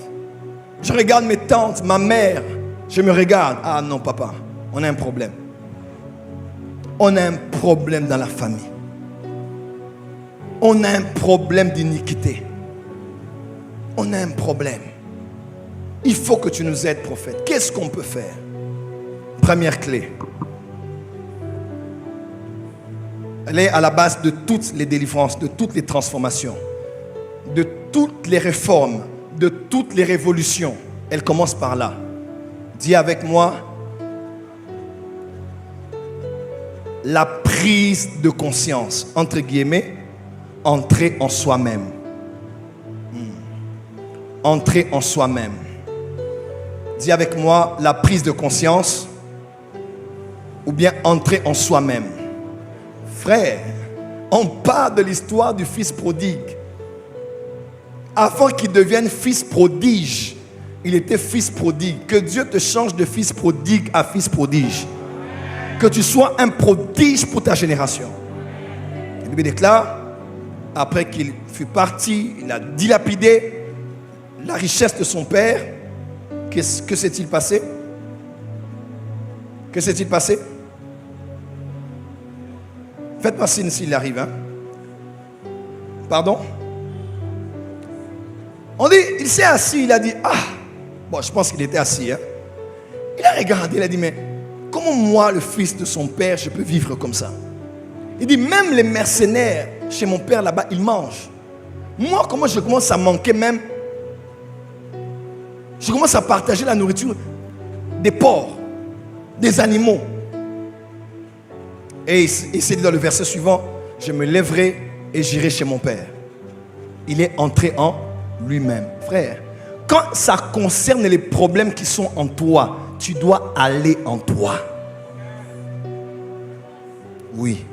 Je regarde mes tantes, ma mère, je me regarde. Ah non, papa, on a un problème. On a un problème dans la famille. On a un problème d'iniquité. on a un problème. Il faut que tu nous aides, prophète. Qu'est-ce qu'on peut faire? Première clé. Elle est à la base de toutes les délivrances, de toutes les transformations, de toutes les réformes, de toutes les révolutions. Elle commence par là. Dis avec moi, la prise de conscience, entre guillemets, entrer en soi-même. Entrer en soi-même. Dis avec moi, la prise de conscience, ou bien entrer en soi-même. Frère, on parle de l'histoire du fils prodigue. Avant qu'il devienne fils prodige, il était fils prodigue. Que Dieu te change de fils prodigue à fils prodige. Que tu sois un prodige pour ta génération. La Bible déclare, après qu'il fut parti, il a dilapidé la richesse de son père. Que s'est-il passé? Que s'est-il passé? Faites-moi signe s'il arrive. Hein? Pardon? On dit, il s'est assis, il a dit, ah, bon, je pense qu'il était assis. Hein? Il a regardé, il a dit, mais comment moi, le fils de son père, je peux vivre comme ça? Il dit, même les mercenaires chez mon père là-bas, ils mangent. Moi, comment je commence à manquer même? Je commence à partager la nourriture des porcs, des animaux. Et il s'est dit dans le verset suivant, je me lèverai et j'irai chez mon père. Il est entré en lui-même. Frère, quand ça concerne les problèmes qui sont en toi, tu dois aller en toi. Oui.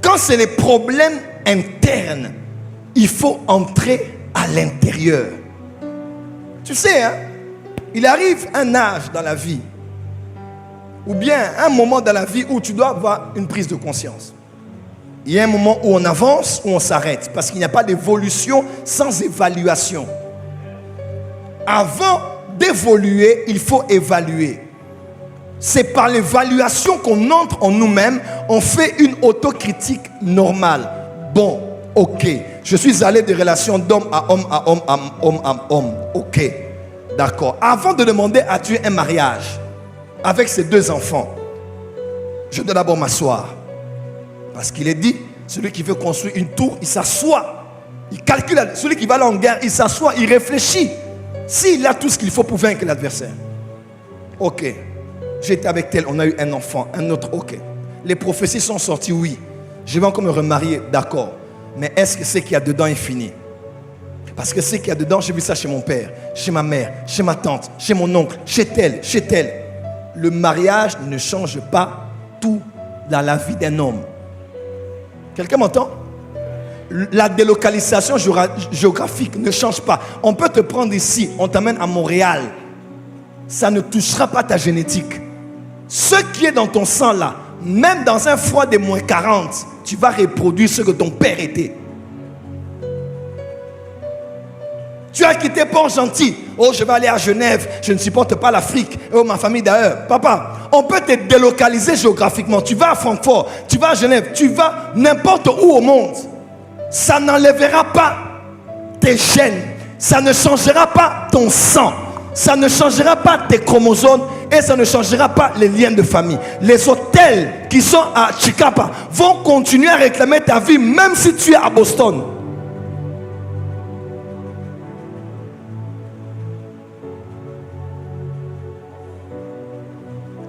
Quand c'est les problèmes internes, il faut entrer à l'intérieur. Tu sais, hein, il arrive un âge dans la vie, ou bien un moment dans la vie où tu dois avoir une prise de conscience. Il y a un moment où on avance, où on s'arrête, parce qu'il n'y a pas d'évolution sans évaluation. Avant d'évoluer, il faut évaluer. C'est par l'évaluation qu'on entre en nous-mêmes, on fait une autocritique normale. Bon, ok, je suis allé de relations d'homme à homme, à homme, à homme, à homme. Ok, d'accord. Avant de demander à Dieu un mariage avec ses 2 enfants, je dois d'abord m'asseoir. Parce qu'il est dit, celui qui veut construire une tour, il s'assoit. Il calcule. Celui qui va aller en guerre, il s'assoit, il réfléchit. S'il a tout ce qu'il faut pour vaincre l'adversaire. Ok, j'étais avec tel, on a eu un enfant, un autre, ok. Les prophéties sont sorties, oui. Je vais encore me remarier, d'accord. Mais est-ce que ce qu'il y a dedans est fini? Parce que ce qu'il y a dedans, j'ai vu ça chez mon père, chez ma mère, chez ma tante, chez mon oncle, chez tel, chez tel. Le mariage ne change pas tout dans la vie d'un homme. Quelqu'un m'entend? La délocalisation géographique ne change pas. On peut te prendre ici, on t'amène à Montréal. Ça ne touchera pas ta génétique. Ce qui est dans ton sang là, même dans un froid de moins 40, tu vas reproduire ce que ton père était. Tu as quitté Port-Gentil. Oh, je vais aller à Genève. Je ne supporte pas l'Afrique. Oh, ma famille d'ailleurs. Papa, on peut te délocaliser géographiquement. Tu vas à Francfort, tu vas à Genève, tu vas n'importe où au monde. Ça n'enlèvera pas tes gènes. Ça ne changera pas ton sang. Ça ne changera pas tes chromosomes. Et ça ne changera pas les liens de famille. Les hôtels qui sont à Chicago vont continuer à réclamer ta vie même si tu es à Boston.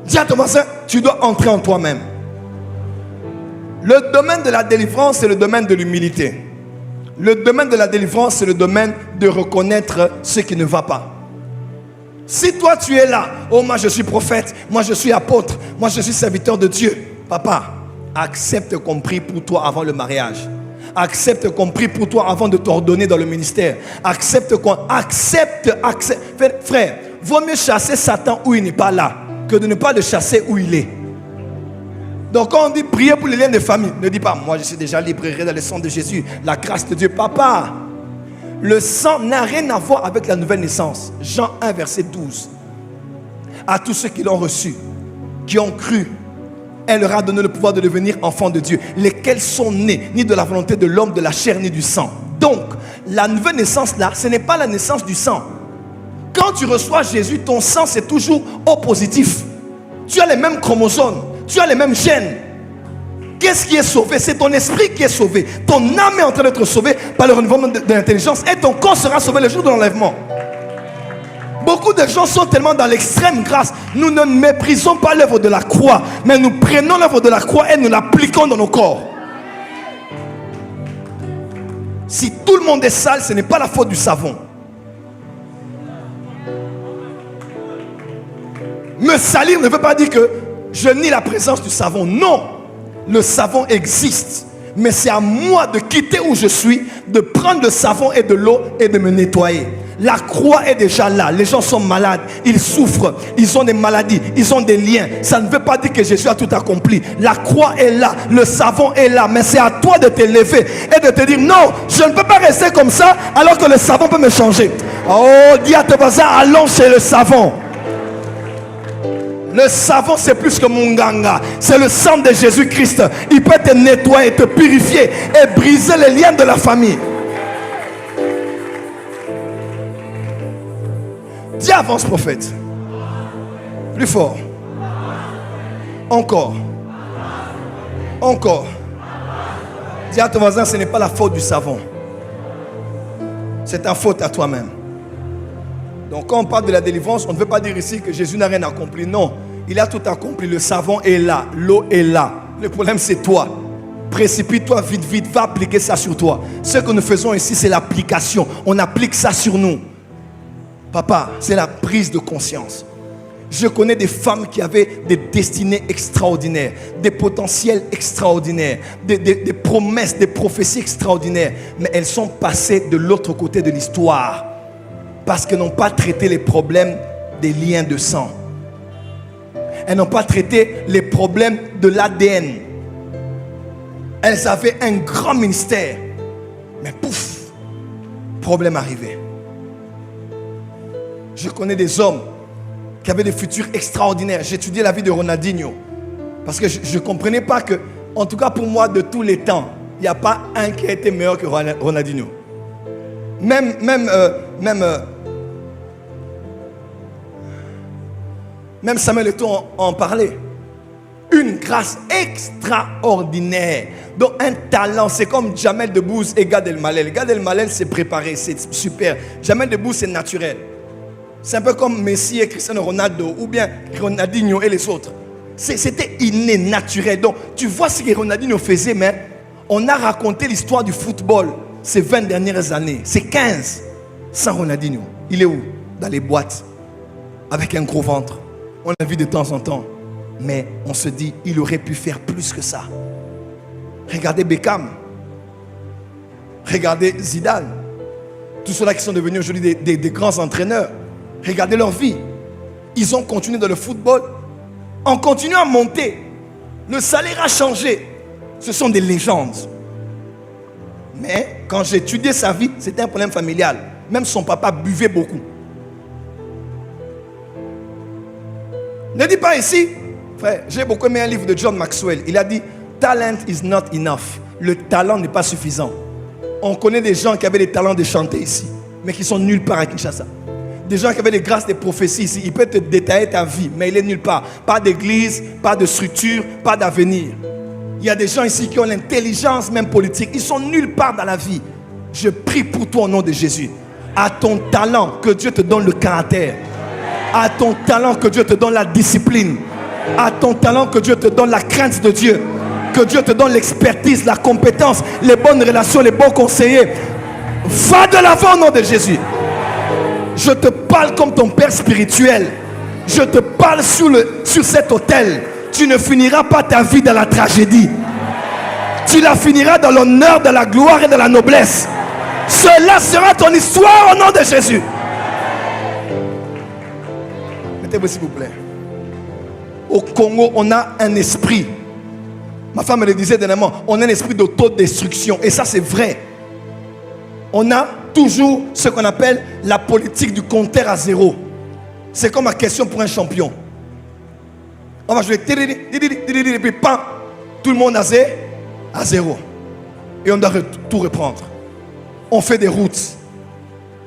Dis à ton voisin, tu dois entrer en toi-même. Le domaine de la délivrance, c'est le domaine de l'humilité. Le domaine de la délivrance, c'est le domaine de reconnaître ce qui ne va pas. Si toi tu es là, oh moi je suis prophète, moi je suis apôtre, moi je suis serviteur de Dieu. Papa, accepte qu'on prie pour toi avant le mariage. Accepte qu'on prie pour toi avant de t'ordonner dans le ministère. Accepte. Frère, vaut mieux chasser Satan où il n'est pas là que de ne pas le chasser où il est. Donc quand on dit prier pour les liens de famille, ne dis pas moi je suis déjà libéré dans le sang de Jésus, la grâce de Dieu. Papa, le sang n'a rien à voir avec la nouvelle naissance. Jean 1 verset 12. À tous ceux qui l'ont reçu, qui ont cru, elle leur a donné le pouvoir de devenir enfants de Dieu, lesquels sont nés ni de la volonté de l'homme, de la chair, ni du sang. Donc, la nouvelle naissance là, ce n'est pas la naissance du sang. Quand tu reçois Jésus, ton sang c'est toujours au positif. Tu as les mêmes chromosomes, tu as les mêmes gènes. Qu'est-ce qui est sauvé? C'est ton esprit qui est sauvé. Ton âme est en train d'être sauvée par le renouvellement de l'intelligence et ton corps sera sauvé le jour de l'enlèvement. Beaucoup de gens sont tellement dans l'extrême grâce. Nous ne méprisons pas l'œuvre de la croix, mais nous prenons l'œuvre de la croix et nous l'appliquons dans nos corps. Si tout le monde est sale, ce n'est pas la faute du savon. Me salir ne veut pas dire que je nie la présence du savon. Non, le savon existe. Mais c'est à moi de quitter où je suis, de prendre le savon et de l'eau et de me nettoyer. La croix est déjà là. Les gens sont malades, ils souffrent, ils ont des maladies, ils ont des liens. Ça ne veut pas dire que Jésus a tout accompli. La croix est là, le savon est là. Mais c'est à toi de te lever et de te dire non, je ne peux pas rester comme ça alors que le savon peut me changer. Oh, dis à tes voisins, allons chez le savon. Le savon c'est plus que Munganga. C'est le sang de Jésus-Christ. Il peut te nettoyer, te purifier et briser les liens de la famille. Dis avance prophète. Plus fort. Encore. Encore. Dis à ton voisin, ce n'est pas la faute du savon. C'est ta faute à toi-même. Donc quand on parle de la délivrance, on ne veut pas dire ici que Jésus n'a rien accompli. Non, il a tout accompli. Le savon est là, l'eau est là. Le problème c'est toi. Précipite-toi vite, vite, va appliquer ça sur toi. Ce que nous faisons ici, c'est l'application. On applique ça sur nous. Papa, c'est la prise de conscience. Je connais des femmes qui avaient des destinées extraordinaires, des potentiels extraordinaires, des promesses, des prophéties extraordinaires. Mais elles sont passées de l'autre côté de l'histoire. Parce qu'elles n'ont pas traité les problèmes des liens de sang. Elles n'ont pas traité les problèmes de l'ADN. Elles avaient un grand ministère. Mais pouf, problème arrivé. Je connais des hommes qui avaient des futurs extraordinaires. J'ai étudié la vie de Ronaldinho. Parce que je ne comprenais pas que, en tout cas pour moi, de tous les temps, il n'y a pas un qui a été meilleur que Ronaldinho. Même Samuel Eto'o en parlait. Une grâce extraordinaire. Donc un talent, c'est comme Jamel Debbouze et Gad Elmaleh. Gad Elmaleh c'est préparé, c'est super. Jamel Debbouze c'est naturel. C'est un peu comme Messi et Cristiano Ronaldo ou bien Ronaldinho et les autres. C'était inné, naturel. Donc tu vois ce que Ronaldinho faisait, mais on a raconté l'histoire du football ces 20 dernières années. C'est 15 sans Ronaldinho. Il est où? Dans les boîtes, avec un gros ventre. On l'a vu de temps en temps. Mais on se dit, il aurait pu faire plus que ça. Regardez Beckham. Regardez Zidane. Tous ceux-là qui sont devenus aujourd'hui des grands entraîneurs. Regardez leur vie. Ils ont continué dans le football. En continuant à monter. Le salaire a changé. Ce sont des légendes. Mais quand j'ai étudié sa vie, c'était un problème familial. Même son papa buvait beaucoup. Ne dis pas ici, frère, j'ai beaucoup aimé un livre de John Maxwell. Il a dit, talent is not enough. Le talent n'est pas suffisant. On connaît des gens qui avaient des talents de chanter ici, mais qui sont nulle part à Kinshasa. Des gens qui avaient des grâces, des prophéties ici. Il peut te détailler ta vie, mais il est nulle part. Pas d'église, pas de structure, pas d'avenir. Il y a des gens ici qui ont l'intelligence même politique. Ils sont nulle part dans la vie. Je prie pour toi au nom de Jésus. À ton talent, que Dieu te donne le caractère. À ton talent, que Dieu te donne la discipline. À ton talent, que Dieu te donne la crainte de Dieu. Que Dieu te donne l'expertise, la compétence, les bonnes relations, les bons conseillers. Va de l'avant au nom de Jésus. Je te parle comme ton père spirituel. Je te parle sur cet autel. Tu ne finiras pas ta vie dans la tragédie. Tu la finiras dans l'honneur, dans la gloire et dans la noblesse. Cela sera ton histoire au nom de Jésus. Mettez-vous s'il vous plaît. Au Congo, on a un esprit. Ma femme me le disait dernièrement. On a un esprit d'autodestruction. Et ça, c'est vrai. On a toujours ce qu'on appelle la politique du compteur à zéro. C'est comme la question pour un champion. On va jouer et puis pan, tout le monde à zéro. Et on doit tout reprendre. on fait des routes.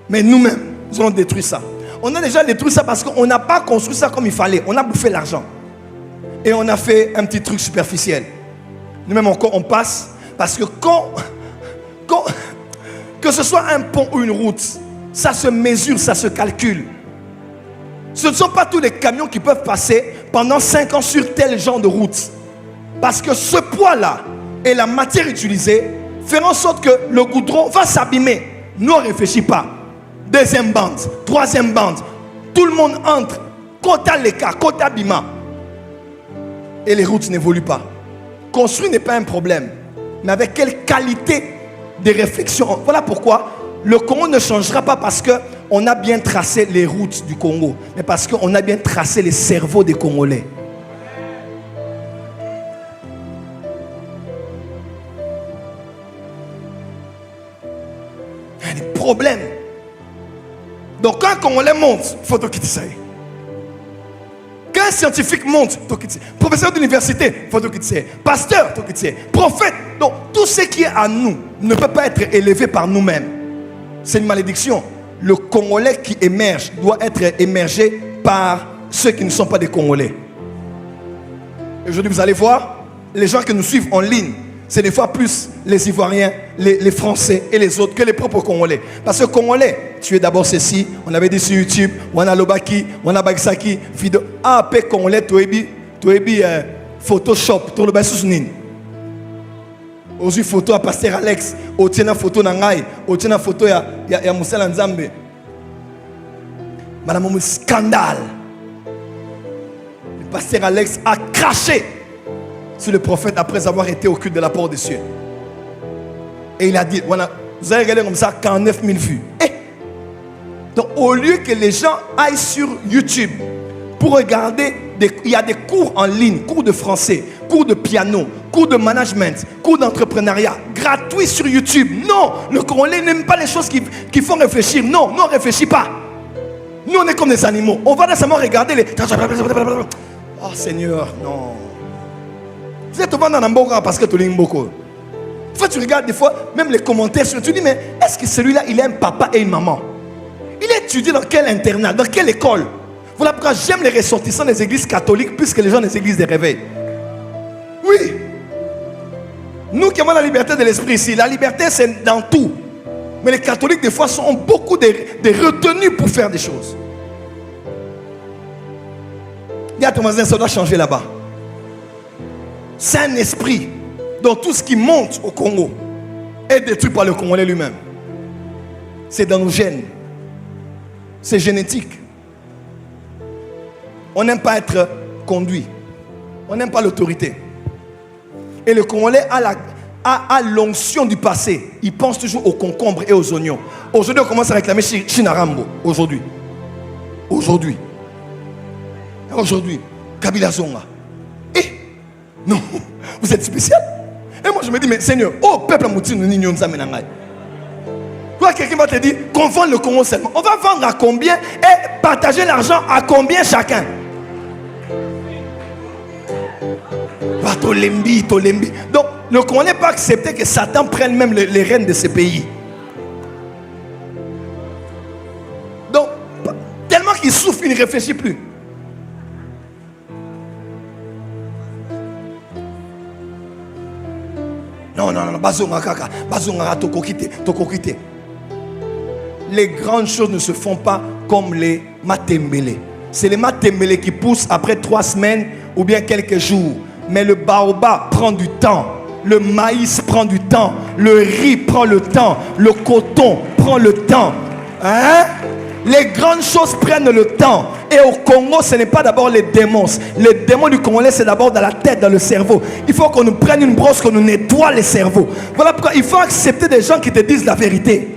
Mais nous-mêmes, nous allons détruire ça. On a déjà détruit ça parce qu'on n'a pas construit ça comme il fallait. On a bouffé l'argent. Et on a fait un petit truc superficiel. Nous-mêmes encore, on passe. Parce que que ce soit un pont ou une route, ça se mesure, ça se calcule. Ce ne sont pas tous les camions qui peuvent passer pendant 5 ans sur tel genre de route. Parce que ce poids-là et la matière utilisée feront en sorte que le goudron va s'abîmer. Nous, on ne réfléchit pas. Deuxième bande, troisième bande. Tout le monde entre. Quota l'écart, quota bima. Et les routes n'évoluent pas. Construire n'est pas un problème. Mais avec quelle qualité de réflexion. Voilà pourquoi le Congo ne changera pas parce qu'on a bien tracé les routes du Congo. Mais parce qu'on a bien tracé les cerveaux des Congolais. Il y a des problèmes. Donc quand un Congolais monte, il faut tout quitter ça. Quand un scientifique monte, il faut quitter ça. Professeur d'université, il faut tout quitter ça. Pasteur, il faut quitter ça. Prophète. Donc tout ce qui est à nous ne peut pas être élevé par nous-mêmes. C'est une malédiction. Le Congolais qui émerge doit être émergé par ceux qui ne sont pas des Congolais. Aujourd'hui, vous allez voir, les gens qui nous suivent en ligne, c'est des fois plus les Ivoiriens, les Français et les autres que les propres Congolais. Parce que Congolais, tu es d'abord ceci, on avait dit sur YouTube, on a Lobaki, on a Bagisaki, Fido. Ah, pe Congolais, tu es Photoshop, tu es le Bassous-Nin. Aujourd'hui, photo à Pasteur Alex, au tient photo Nangai, au tient photo ya Moussala Nzambe. Madame, un scandale. Le Pasteur Alex a craché sur le prophète après avoir été au culte de la porte des cieux. Et il a dit, voilà, vous allez regarder comme ça 49 000 vues. Et donc au lieu que les gens aillent sur YouTube pour regarder, il y a des cours en ligne, cours de français, cours de piano, cours de management, cours d'entrepreneuriat, gratuits sur YouTube. Non, le Congolais n'aime pas les choses qui font réfléchir. Non, nous on ne réfléchit pas. Nous on est comme des animaux. On va nécessairement regarder les... Oh Seigneur, non. Vous êtes au bas dans Namboka parce que tu l'aimes beaucoup. Des fois, tu regardes des fois, même les commentaires, tu dis, mais est-ce que celui-là, il a un papa et une maman? Il a étudié dans quel internat, dans quelle école? Voilà pourquoi j'aime les ressortissants des églises catholiques plus que les gens des églises des réveils. Oui. Nous qui avons la liberté de l'esprit ici, la liberté c'est dans tout. Mais les catholiques des fois ont beaucoup de retenues pour faire des choses. Dis à ton voisin, ça doit changer là-bas. C'est un esprit dont tout ce qui monte au Congo est détruit par le Congolais lui-même. C'est dans nos gènes. C'est génétique. On n'aime pas être conduit. On n'aime pas l'autorité. Et le Congolais a l'onction du passé. Il pense toujours aux concombres et aux oignons. Aujourd'hui, on commence à réclamer Chinarambo. Aujourd'hui. Kabila Zonga. Non, vous êtes spécial. Et moi je me dis, mais Seigneur, oh peuple Mouti, nous n'y sommes pas. Toi, quelqu'un va te dire qu'on vend le Congo seulement. On va vendre à combien et partager l'argent à combien chacun? Tolembi. Donc, le Congo n'est pas accepté que Satan prenne même les rênes de ces pays. Donc, tellement qu'il souffre, il ne réfléchit plus. Non, bazonga, tokokite. Les grandes choses ne se font pas comme les matembele. C'est les matembele qui poussent après 3 semaines ou bien quelques jours. Mais le baobab prend du temps. Le maïs prend du temps. Le riz prend le temps. Le coton prend le temps. Hein? Les grandes choses prennent le temps. Et au Congo, ce n'est pas d'abord les démons. Les démons du Congolais, c'est d'abord dans la tête, dans le cerveau. Il faut qu'on nous prenne une brosse, qu'on nous nettoie les cerveaux. Voilà pourquoi il faut accepter des gens qui te disent la vérité.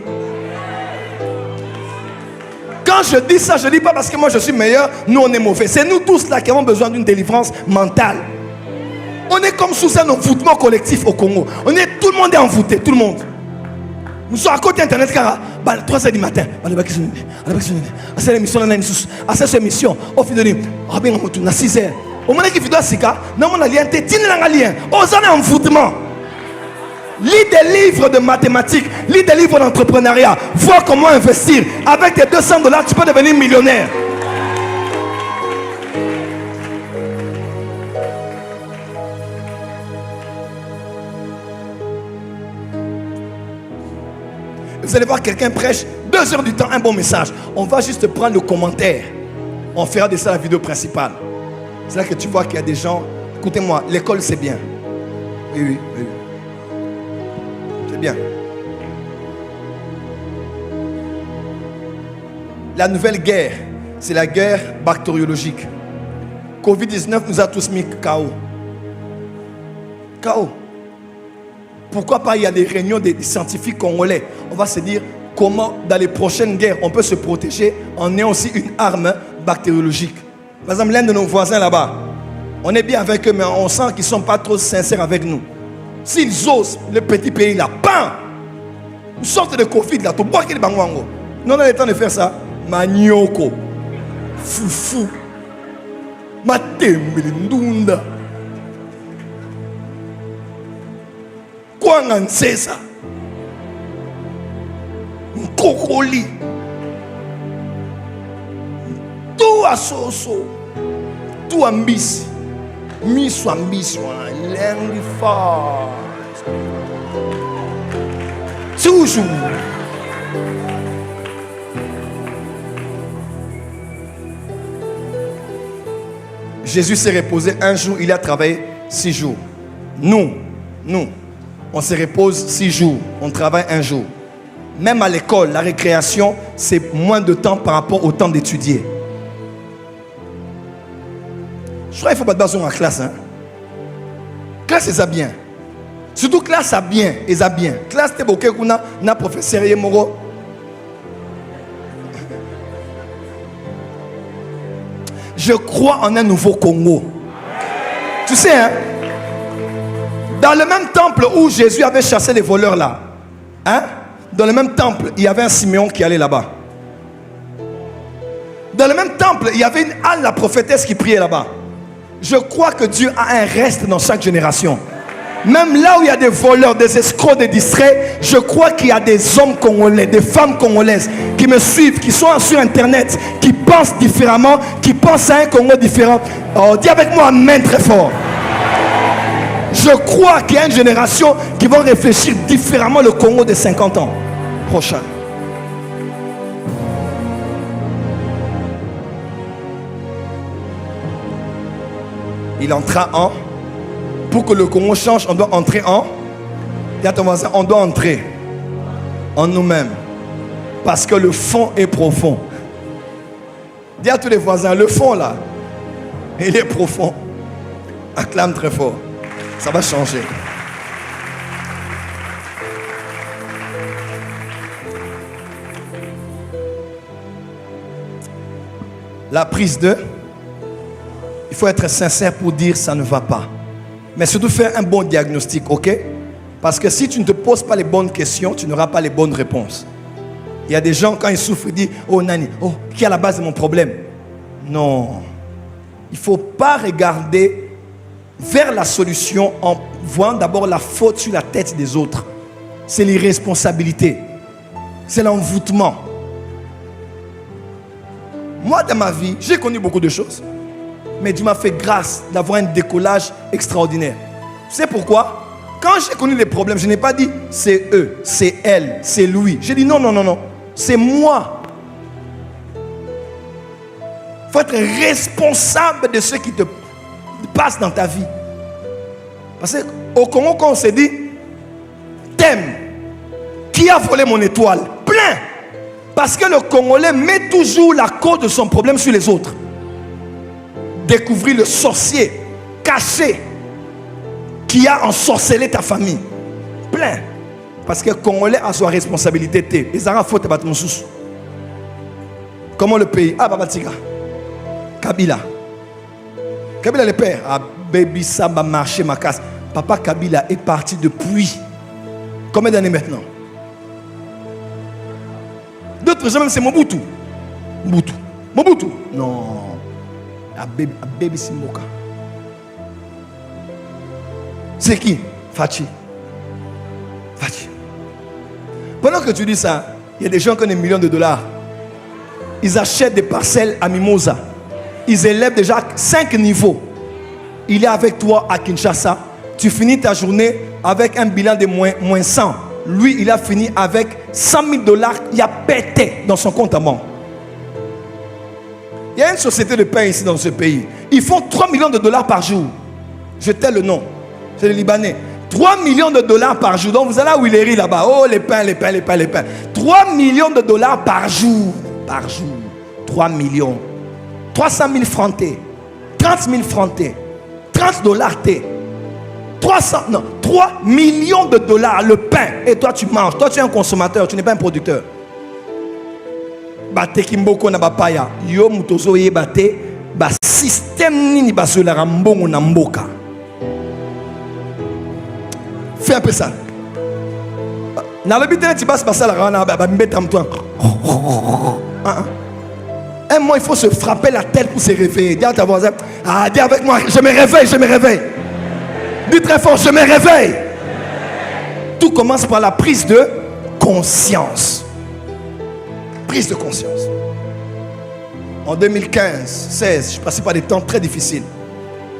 Quand je dis ça, je ne dis pas parce que moi je suis meilleur, nous on est mauvais. C'est nous tous là qui avons besoin d'une délivrance mentale. On est comme sous un envoûtement collectif au Congo. Tout le monde est envoûté, tout le monde. Nous sommes à côté internet car à 3h du matin. À cette émission, à cette émission, au fil de nuit, à 6h. Au moment où il y a un lien, on a un envoûtement. Lis des livres de mathématiques, lis des livres d'entrepreneuriat, vois comment investir. Avec tes $200, tu peux devenir millionnaire. Vous allez voir quelqu'un prêche 2 heures du temps, un bon message. On va juste prendre le commentaire. On fera de ça la vidéo principale. C'est là que tu vois qu'il y a des gens. Écoutez-moi, l'école c'est bien. Oui. C'est bien. La nouvelle guerre, c'est la guerre bactériologique. Covid-19 nous a tous mis KO. KO. Pourquoi pas il y a des réunions des scientifiques congolais. On va se dire comment dans les prochaines guerres on peut se protéger en ayant aussi une arme bactériologique. Par exemple, l'un de nos voisins là-bas, on est bien avec eux, mais on sent qu'ils ne sont pas trop sincères avec nous. S'ils osent, le petit pays là, bam! Une sorte de Covid là, tout bois qui est bangwango. Non, on a le temps de faire ça. Manioko, foufou, matembelindunda. Quoi en sait ça? Cocoli. Tout à soso. Tout ambis. Miso ambis. Langue fort. Toujours. Jésus s'est reposé un jour, il a travaillé 6 jours. Nous, on se repose 6 jours, on travaille un jour. Même à l'école, la récréation, c'est moins de temps par rapport au temps d'étudier. Je crois qu'il faut pas de en classe. Hein? Classe, c'est bien. Surtout classe, ça bien. Classe, c'est beaucoup qu'on a professeur Yemoro. Je crois en un nouveau Congo. Tu sais, hein? Dans le même temple où Jésus avait chassé les voleurs là, hein? Dans le même temple, il y avait un Simeon qui allait là-bas. Dans le même temple, il y avait une Anne, la prophétesse, qui priait là-bas. Je crois que Dieu a un reste dans chaque génération. Même là où il y a des voleurs, des escrocs, des distraits, je crois qu'il y a des hommes congolais, des femmes congolaises qui me suivent, qui sont sur internet, qui pensent différemment, qui pensent à un Congo différent. Oh, dis avec moi amen très fort. Je crois qu'il y a une génération qui va réfléchir différemment le Congo de 50 ans prochain. Il entra en... Pour que le Congo change, on doit entrer en... Dis à ton voisin, on doit entrer en nous-mêmes. Parce que le fond est profond. Dis à tous les voisins, le fond là, il est profond. Acclame très fort. Ça va changer. La prise de... Il faut être sincère pour dire ça ne va pas. Mais surtout faire un bon diagnostic, ok? Parce que si tu ne te poses pas les bonnes questions, tu n'auras pas les bonnes réponses. Il y a des gens, quand ils souffrent, ils disent, oh Nani, oh, qui est à la base de mon problème? Non. Il ne faut pas regarder vers la solution en voyant d'abord la faute sur la tête des autres. C'est l'irresponsabilité. C'est l'envoûtement. Moi, dans ma vie, j'ai connu beaucoup de choses. Mais Dieu m'a fait grâce d'avoir un décollage extraordinaire. Tu sais pourquoi? Quand j'ai connu les problèmes, je n'ai pas dit c'est eux, c'est elle, c'est lui. J'ai dit non. C'est moi. Il faut être responsable de ce qui te passe dans ta vie. Parce qu'au Congo, quand on s'est dit t'aimes, qui a volé mon étoile? Plein. Parce que le Congolais met toujours la cause de son problème sur les autres. Découvrir le sorcier caché qui a ensorcelé ta famille. Plein. Parce que le Congolais a sa responsabilité. Les Arabes font battre mon sous. Comment le pays? Ah, Babatika. Kabila. Kabila le père. Ah, baby, ça va marcher ma casse. Papa Kabila est parti depuis. Combien d'années maintenant? D'autres gens, même c'est Mobutu. Mobutu. Non. Baby Simboka. C'est qui? Fachi. Pendant que tu dis ça, il y a des gens qui ont des millions de dollars. Ils achètent des parcelles à Mimosa. Ils élèvent déjà 5 niveaux. Il est avec toi à Kinshasa. Tu finis ta journée avec un bilan de moins 100. Lui, il a fini avec 100 000 dollars. Il a pété dans son compte à banque. Il y a une société de pain ici dans ce pays. Ils font 3 millions de dollars par jour. Je tais le nom. C'est les Libanais. 3 millions de dollars par jour. Donc vous allez à Willery là-bas. Oh, les pains, les pains, les pains, les pains. 3 millions de dollars par jour. Par jour. 3 millions. 300 000 francs T. 30 000 francs T. 30 dollars T. 3 millions de dollars le pain. Et toi tu manges. Toi tu es un consommateur. Tu n'es pas un producteur. Bate kimboko na bapaya. Yo mutozo ye bate. Ba système nini basola rambongo na mboka. Fais un peu ça. Dans le bitin, tu passes par ça, un mois, il faut se frapper la tête pour se réveiller. Dis à ta voisin, dis avec moi, je me réveille, je me réveille. Dis très fort, je me réveille. Tout commence par la prise de conscience. Prise de conscience. En 2015-16, je passais par des temps très difficiles.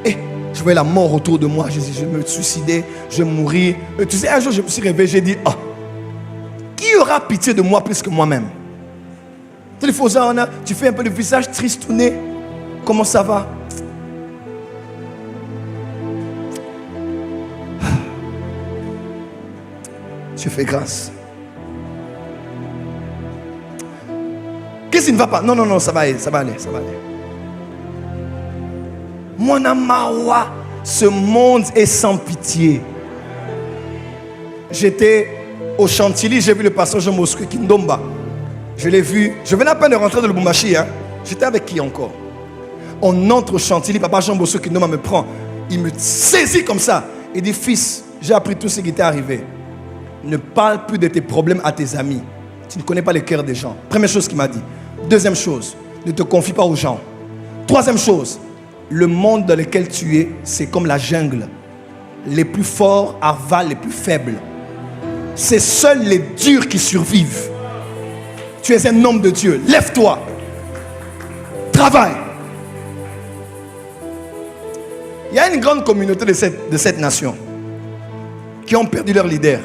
Et je voyais la mort autour de moi. Je me suicidais, je mourais. Et tu sais, un jour, je me suis réveillé, j'ai dit, qui aura pitié de moi plus que moi-même? Tu fais un peu le visage tristouné. Comment ça va? Je fais grâce. Qu'est-ce qui ne va pas? Non, ça va aller, ça va aller, ça va aller. Mon amawa, ce monde est sans pitié. J'étais au Chantilly, j'ai vu le pasteur Jean Bosco Kindomba. Je l'ai vu. Je venais à peine de rentrer dans le Lubumbashi. J'étais avec qui encore? On entre au Chantilly, papa Jean Bosco Kindomba me prend. Il me saisit comme ça. Il dit, fils, j'ai appris tout ce qui t'est arrivé. Ne parle plus de tes problèmes à tes amis. Tu ne connais pas le cœur des gens. Première chose qu'il m'a dit. Deuxième chose, ne te confie pas aux gens. Troisième chose, le monde dans lequel tu es, c'est comme la jungle. Les plus forts avalent les plus faibles. C'est seuls les durs qui survivent. Tu es un homme de Dieu. Lève-toi. Travaille. Il y a une grande communauté de cette nation qui ont perdu leur leader.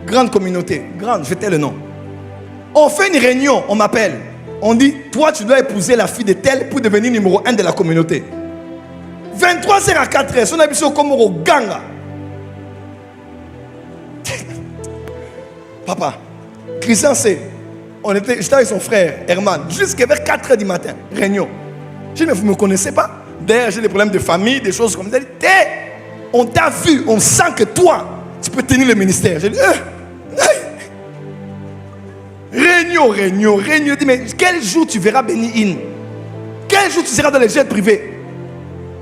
Grande communauté. Grande, je tais le nom. On fait une réunion, on m'appelle. On dit, toi tu dois épouser la fille de tel pour devenir numéro 1 de la communauté. 23h à 4h, on a vu au Komoro Ganga. Papa, Christian c'est, j'étais avec son frère Herman, jusqu'à vers 4h du matin, réunion. Je dis, mais vous ne me connaissez pas? D'ailleurs, j'ai des problèmes de famille, des choses comme ça. On t'a vu, on sent que toi, tu peux tenir le ministère. J'ai dit, réunion. Je dis, mais quel jour tu verras Béni In? Quel jour tu seras dans les jets privés?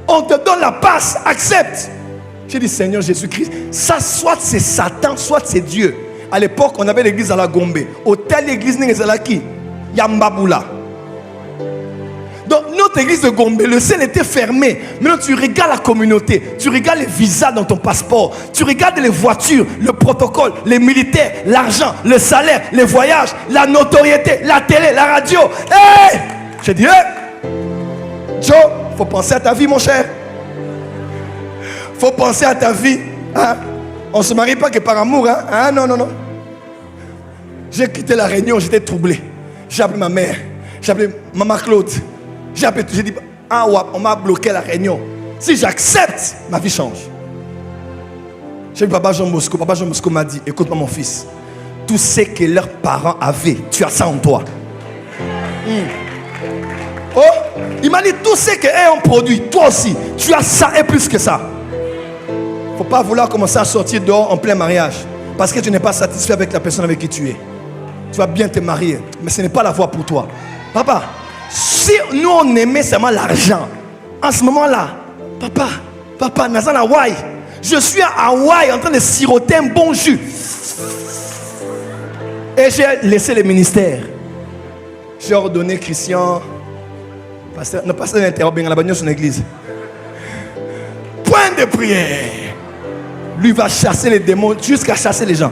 On te donne la passe, accepte. J'ai dit, Seigneur Jésus-Christ, ça soit c'est Satan, soit c'est Dieu. À l'époque, on avait l'église à la Gombe. Au tel église, Yambaboula. Donc, notre église de Gombe, le ciel était fermé. Maintenant, tu regardes la communauté, tu regardes les visas dans ton passeport, tu regardes les voitures, le protocole, les militaires, l'argent, le salaire, les voyages, la notoriété, la télé, la radio. Hey! J'ai dit, Joe, il faut penser à ta vie, mon cher. Il faut penser à ta vie. Hein? On ne se marie pas que par amour. Hein? Non. J'ai quitté la réunion, j'étais troublé. J'ai appelé ma mère, j'ai appelé Maman Claude. J'ai dit, on m'a bloqué la réunion. Si j'accepte, ma vie change. J'ai dit, Papa Jean Bosco m'a dit, écoute-moi mon fils, tout ce que leurs parents avaient, tu as ça en toi. Oh, il m'a dit, tout ce qu'eux ont produit, toi aussi, tu as ça et plus que ça. Il ne faut pas vouloir commencer à sortir dehors en plein mariage, parce que tu n'es pas satisfait avec la personne avec qui tu es. Tu vas bien te marier, mais ce n'est pas la voie pour toi. Papa, si nous on aimait seulement l'argent, en ce moment-là, papa, Nazan Hawaï, je suis à Hawaï en train de siroter un bon jus. Et j'ai laissé le ministère. J'ai ordonné Christian, pasteur d'interrompre la bagnole sur l'église. Point de prière. Lui va chasser les démons jusqu'à chasser les gens.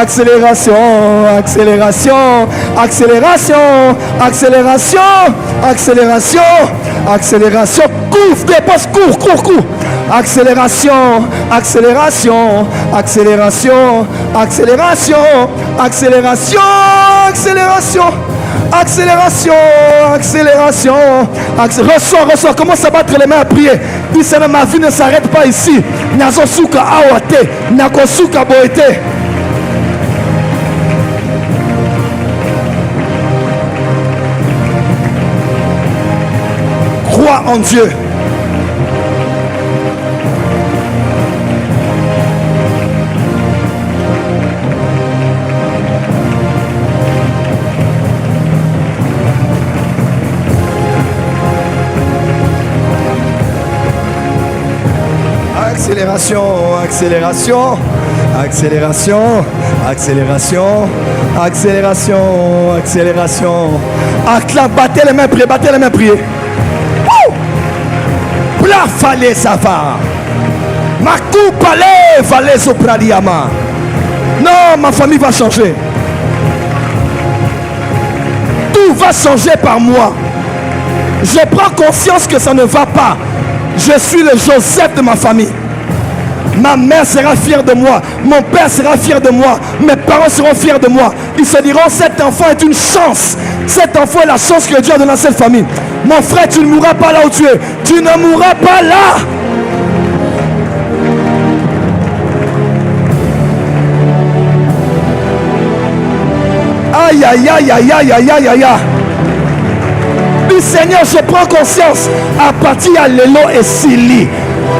accélération, accélération, accélération, accélération, accélération, accélération, cours, dépose, cours, accélération, accélération, accélération, accélération, accélération, accélération, accélération, accélération, ressort, commence à battre les mains à prier. Dis Seigneur, ma vie ne s'arrête pas ici. Nazosuka awate, nakosuka boete. Crois en Dieu. Accélération, accélération, accélération, accélération, accélération, accélération. Accla, battez les mains, priez. Pla fallait ça va. Ma coupe allait, fallait sopradiama. Non, ma famille va changer. Tout va changer par moi. Je prends conscience que ça ne va pas. Je suis le Joseph de ma famille. Ma mère sera fière de moi. Mon père sera fier de moi. Mes parents seront fiers de moi. Ils se diront, cet enfant est une chance. Cet enfant est la chance que Dieu a donnée à cette famille. Mon frère, tu ne mourras pas là où tu es. Tu ne mourras pas là. Aïe, aïe, aïe, aïe, aïe, aïe, aïe, aïe. Du Seigneur, je prends conscience. À partir de Lélo et Sili.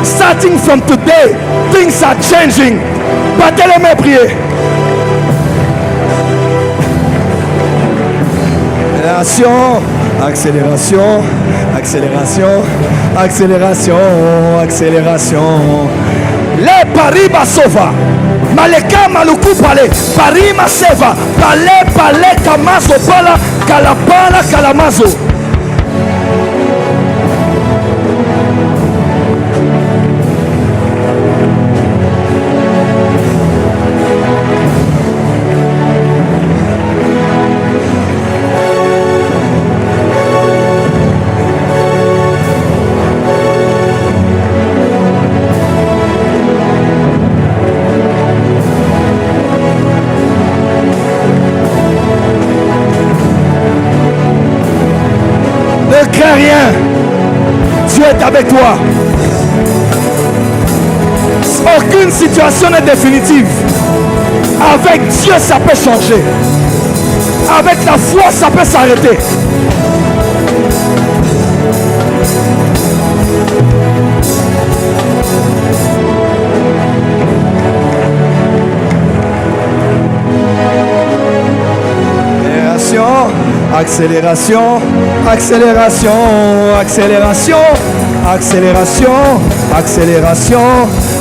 Starting from today, things are changing. Battez les mains, priez. Accélération, accélération, accélération, accélération. Les paris basova. Maleka maluku pale. Paris maseva. Pale kamazo pala. Kalapala kalamazo. Rien. Dieu est avec toi. Aucune situation n'est définitive. Avec Dieu, ça peut changer. Avec la foi, ça peut s'arrêter. Accélération, accélération, accélération, accélération, accélération,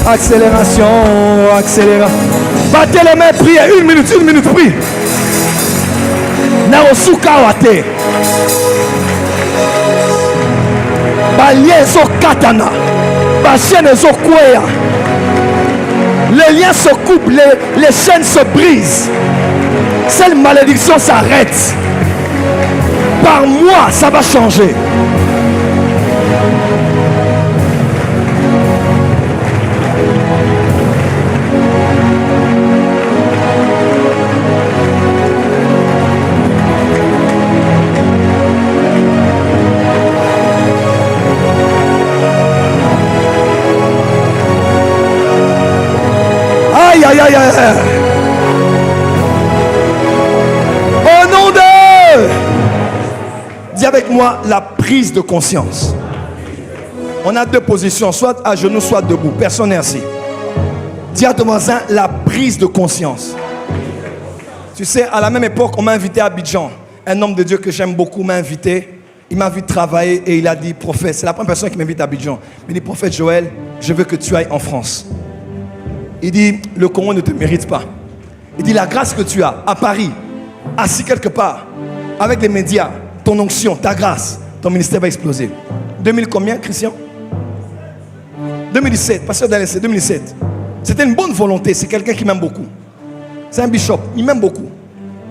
accélération, accélération. Battez les mains, priez. Une minute, prie. Naosuka wate. Balien zo katana. Bachien zo kweya. Les liens se coupent, les chaînes se brisent. Cette malédiction s'arrête. Par moi, ça va changer. Aïe, aïe, aïe, aïe. Au nom de... Dis avec moi la prise de conscience. On a deux positions, soit à genoux, soit debout. Personne n'est assis. Dis à ton voisin la prise de conscience. Tu sais, à la même époque, on m'a invité à Abidjan. Un homme de Dieu que j'aime beaucoup m'a invité. Il m'a vu travailler et il a dit, prophète, c'est la première personne qui m'invite à Abidjan. Il dit, prophète Joël, je veux que tu ailles en France. Il dit, le Congo ne te mérite pas. Il dit, la grâce que tu as à Paris, assis quelque part, avec les médias, ton onction, ta grâce, ton ministère va exploser. 2000 combien, Christian? 2017, pasteur d'Alessé, 2017. C'était une bonne volonté, c'est quelqu'un qui m'aime beaucoup. C'est un bishop, il m'aime beaucoup.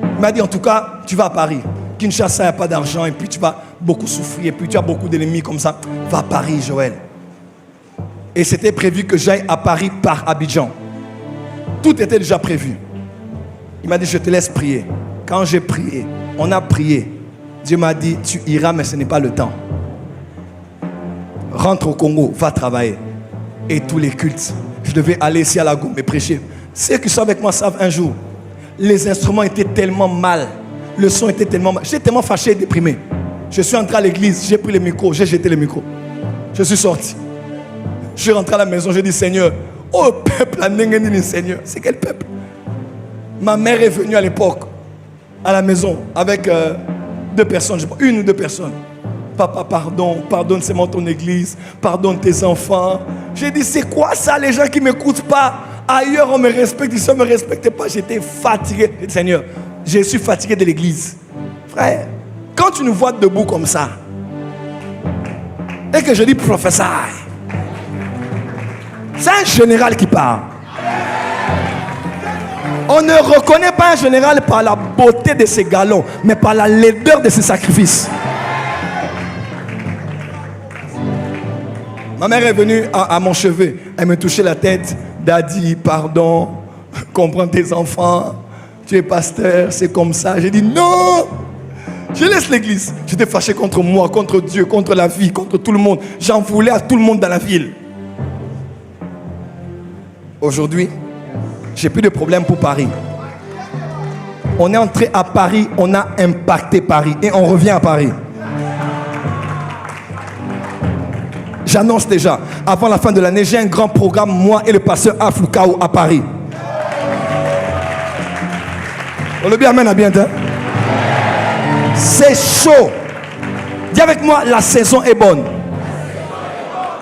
Il m'a dit en tout cas, tu vas à Paris. Kinshasa, il n'y a pas d'argent et puis tu vas beaucoup souffrir et puis tu as beaucoup d'ennemis comme ça. Va à Paris, Joël. Et c'était prévu que j'aille à Paris par Abidjan. Tout était déjà prévu. Il m'a dit, je te laisse prier. Quand j'ai prié, on a prié. Dieu m'a dit, tu iras, mais ce n'est pas le temps. Rentre au Congo, va travailler. Et tous les cultes. Je devais aller ici à la Goume et prêcher. Ceux qui sont avec moi savent un jour, les instruments étaient tellement mal. Le son était tellement mal. J'étais tellement fâché et déprimé. Je suis entré à l'église, j'ai pris le micro, j'ai jeté le micro. Je suis sorti. Je suis rentré à la maison, j'ai dit, Seigneur, oh peuple, Seigneur, c'est quel peuple? Ma mère est venue à l'époque à la maison avec 2 personnes, une ou 2 personnes. Papa, pardonne seulement ton église, pardonne tes enfants. J'ai dit, c'est quoi ça, les gens qui ne m'écoutent pas? Ailleurs, on me respecte, ici, on ne me respecte pas. J'étais fatigué. J'ai dit, Seigneur, je suis fatigué de l'église. Frère, quand tu nous vois debout comme ça, et que je dis professeur, c'est un général qui parle. On ne reconnaît pas un général par la beauté de ses galons, mais par la laideur de ses sacrifices. Ma mère est venue à mon chevet. Elle me touchait la tête. Daddy, pardon. Comprends tes enfants. Tu es pasteur, c'est comme ça. J'ai dit non. Je laisse l'église. J'étais fâché contre moi, contre Dieu, contre la vie, contre tout le monde. J'en voulais à tout le monde dans la ville. Aujourd'hui, j'ai plus de problème pour Paris. On est entré à Paris, on a impacté Paris et on revient à Paris. J'annonce déjà, avant la fin de l'année, j'ai un grand programme, moi et le pasteur Aflukao à Paris. On le dit amen à bientôt. C'est chaud. Dis avec moi, la saison est bonne.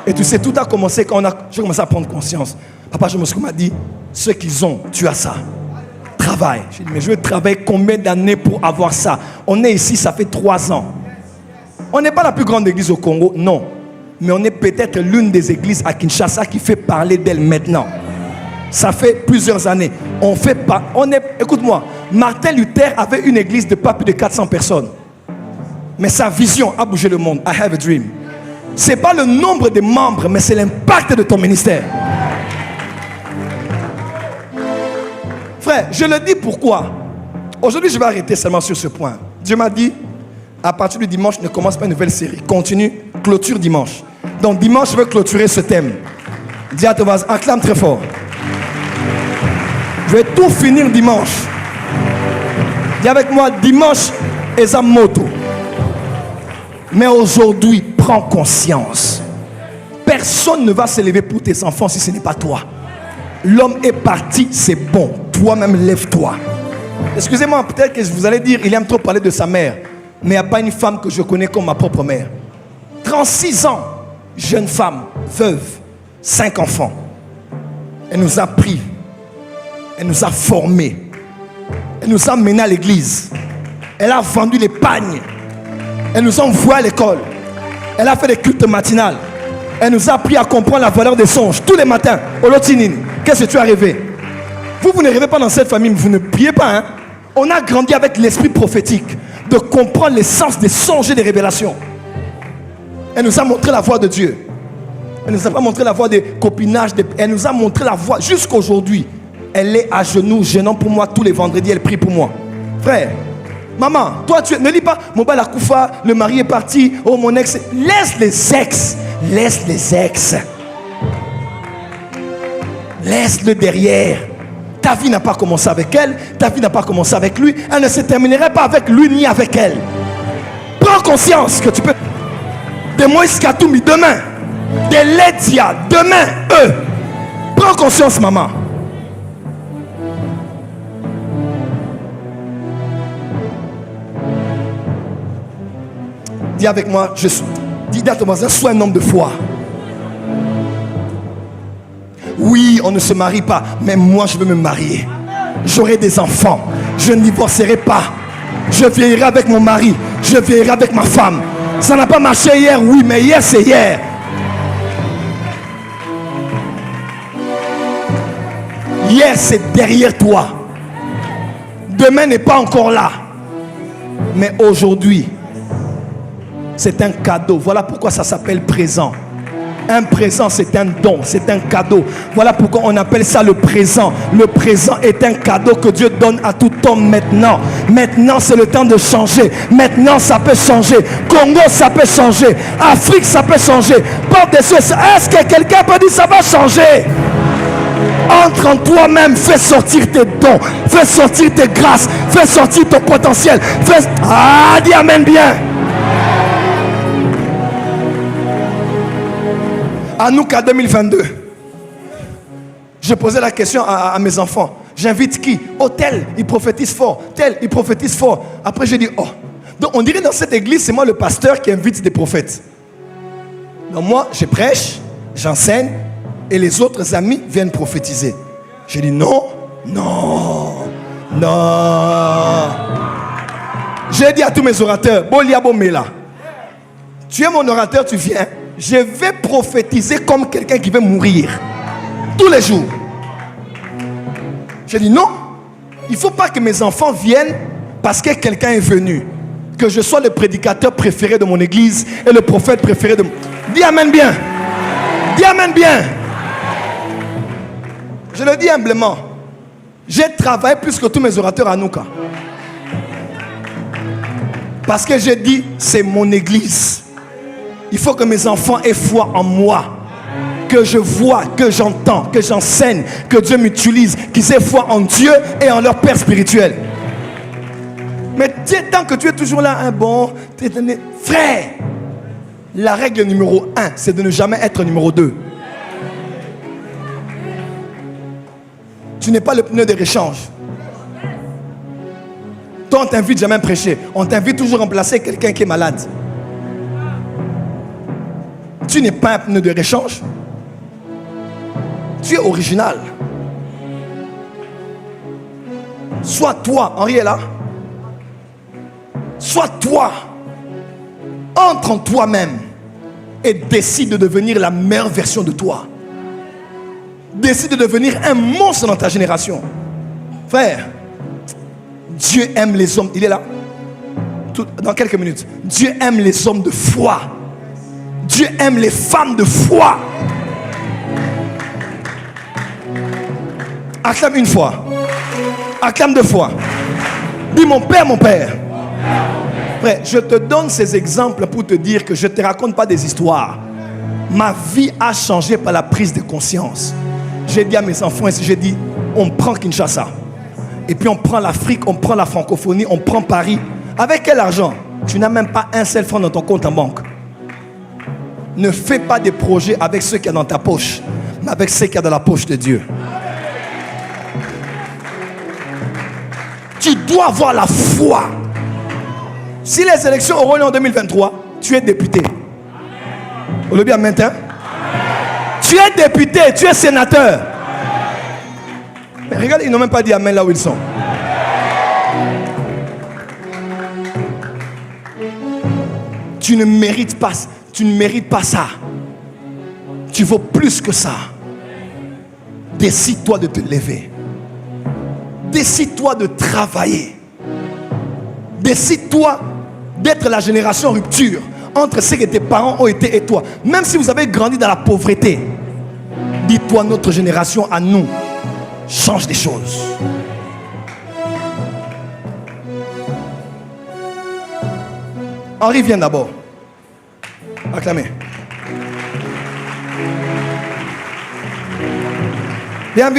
Et tu sais, tout a commencé quand j'ai commencé à prendre conscience. Papa, je me suis dit, ce qu'ils ont, tu as ça. Travaille. J'ai dit, mais je vais travailler combien d'années pour avoir ça? On est ici, ça fait 3 ans. On n'est pas la plus grande église au Congo, non. Mais on est peut-être l'une des églises à Kinshasa qui fait parler d'elle maintenant. Ça fait plusieurs années. Écoute-moi, Martin Luther avait une église de pas plus de 400 personnes. Mais sa vision a bougé le monde. I have a dream. Ce n'est pas le nombre de membres, mais c'est l'impact de ton ministère. Frère, je le dis pourquoi. Aujourd'hui, je vais arrêter seulement sur ce point. Dieu m'a dit, à partir du dimanche, ne commence pas une nouvelle série. Continue, clôture dimanche. Donc dimanche, je vais clôturer ce thème. Dis à ton voisin, acclame très fort. Je vais tout finir dimanche. Dis avec moi, dimanche, Esamoto. Mais aujourd'hui, prends conscience. Personne ne va se lever pour tes enfants si ce n'est pas toi. L'homme est parti, c'est bon. Toi-même, lève-toi. Excusez-moi, peut-être que vous allez dire, il aime trop parler de sa mère. Mais il n'y a pas une femme que je connais comme ma propre mère. 36 ans, jeune femme, veuve, 5 enfants. Elle nous a pris. Elle nous a formés. Elle nous a menés à l'église. Elle a vendu les pagnes. Elle nous a envoyés à l'école. Elle a fait des cultes matinales. Elle nous a appris à comprendre la valeur des songes. Tous les matins, au Lotinine, qu'est-ce que tu as rêvé? Vous ne rêvez pas dans cette famille, vous ne priez pas. Hein? On a grandi avec l'esprit prophétique, de comprendre l'essence des songes et des révélations. Elle nous a montré la voie de Dieu. Elle ne nous a pas montré la voie des copinages. Elle nous a montré la voie jusqu'à aujourd'hui. Elle est à genoux, gênant pour moi tous les vendredis. Elle prie pour moi. Frère, maman, toi, ne lis pas. Mon bal a Koufa, le mari est parti. Oh, mon ex. Laisse les ex. Laisse les ex. Laisse-le derrière. Ta vie n'a pas commencé avec elle. Ta vie n'a pas commencé avec lui. Elle ne se terminerait pas avec lui ni avec elle. Prends conscience que tu peux. De Moïse Katoumi demain. De Ledia demain. Eux. Prends conscience, maman. Dis avec moi, dis à ton voisin, sois un homme de foi. Oui, on ne se marie pas, mais moi je veux me marier. J'aurai des enfants. Je ne divorcerai pas. Je vieillirai avec mon mari. Je vieillirai avec ma femme. Ça n'a pas marché hier, oui, mais hier c'est hier. Hier c'est derrière toi. Demain n'est pas encore là. Mais aujourd'hui, c'est un cadeau. Voilà pourquoi ça s'appelle présent. Un présent, c'est un don, c'est un cadeau. Voilà pourquoi on appelle ça le présent. Le présent est un cadeau que Dieu donne à tout homme maintenant. Maintenant, c'est le temps de changer. Maintenant, ça peut changer. Congo, ça peut changer. Afrique, ça peut changer. Porte des cieux, est-ce que quelqu'un peut dire ça va changer? Entre en toi-même, fais sortir tes dons, fais sortir tes grâces, fais sortir ton potentiel. Ah, dis amen bien. Hanouka 2022. Je posais la question à mes enfants. J'invite qui? Oh, tel, il prophétise fort. Tel, il prophétise fort. Après, j'ai dit, oh. Donc, on dirait dans cette église, c'est moi le pasteur qui invite des prophètes. Donc, moi, je prêche, j'enseigne, et les autres amis viennent prophétiser. J'ai dit, non, non, non. J'ai dit à tous mes orateurs, Boliabo Mela, tu es mon orateur, tu viens. Je vais prophétiser comme quelqu'un qui veut mourir. Tous les jours. J'ai dit non. Il ne faut pas que mes enfants viennent parce que quelqu'un est venu. Que je sois le prédicateur préféré de mon église et le prophète préféré de mon... Dis amen bien. Dis amen bien. Je le dis humblement. J'ai travaillé plus que tous mes orateurs à Nouka. Parce que j'ai dit, c'est mon église. Il faut que mes enfants aient foi en moi. Que je vois, que j'entends, que j'enseigne, que Dieu m'utilise, qu'ils aient foi en Dieu et en leur Père spirituel. Mais tant que tu es toujours là, frère, la règle numéro 1, c'est de ne jamais être numéro 2. Tu n'es pas le pneu de réchange. Toi, on t'invite jamais à prêcher. On t'invite toujours à remplacer quelqu'un qui est malade. Tu n'es pas un pneu de réchange. Tu es original. Sois toi. Henri est là. Sois toi. Entre en toi-même et décide de devenir la meilleure version de toi. Décide de devenir un monstre dans ta génération. Frère, Dieu aime les hommes. Il est là. Dans quelques minutes. Dieu aime les hommes de foi. Dieu aime les femmes de foi. Acclame une fois. Acclame deux fois. Dis mon Père, mon Père. Frère, je te donne ces exemples pour te dire que je ne te raconte pas des histoires. Ma vie a changé par la prise de conscience. J'ai dit à mes enfants, j'ai dit, on prend Kinshasa. Et puis on prend l'Afrique, on prend la francophonie, on prend Paris. Avec quel argent? Tu n'as même pas un seul franc dans ton compte en banque. Ne fais pas des projets avec ceux qu'il y a dans ta poche, mais avec ceux qu'il y a dans la poche de Dieu. Tu dois avoir la foi. Si les élections auront lieu en 2023, tu es député. Au le bien maintenant. Tu es député, tu es sénateur. Mais regarde, ils n'ont même pas dit amen là où ils sont. Tu ne mérites pas. Tu ne mérites pas ça. Tu vaux plus que ça. Décide-toi de te lever. Décide-toi de travailler. Décide-toi d'être la génération rupture entre ce que tes parents ont été et toi. Même si vous avez grandi dans la pauvreté, dis-toi, notre génération à nous change des choses. Henri vient d'abord. Acclamez. Viens,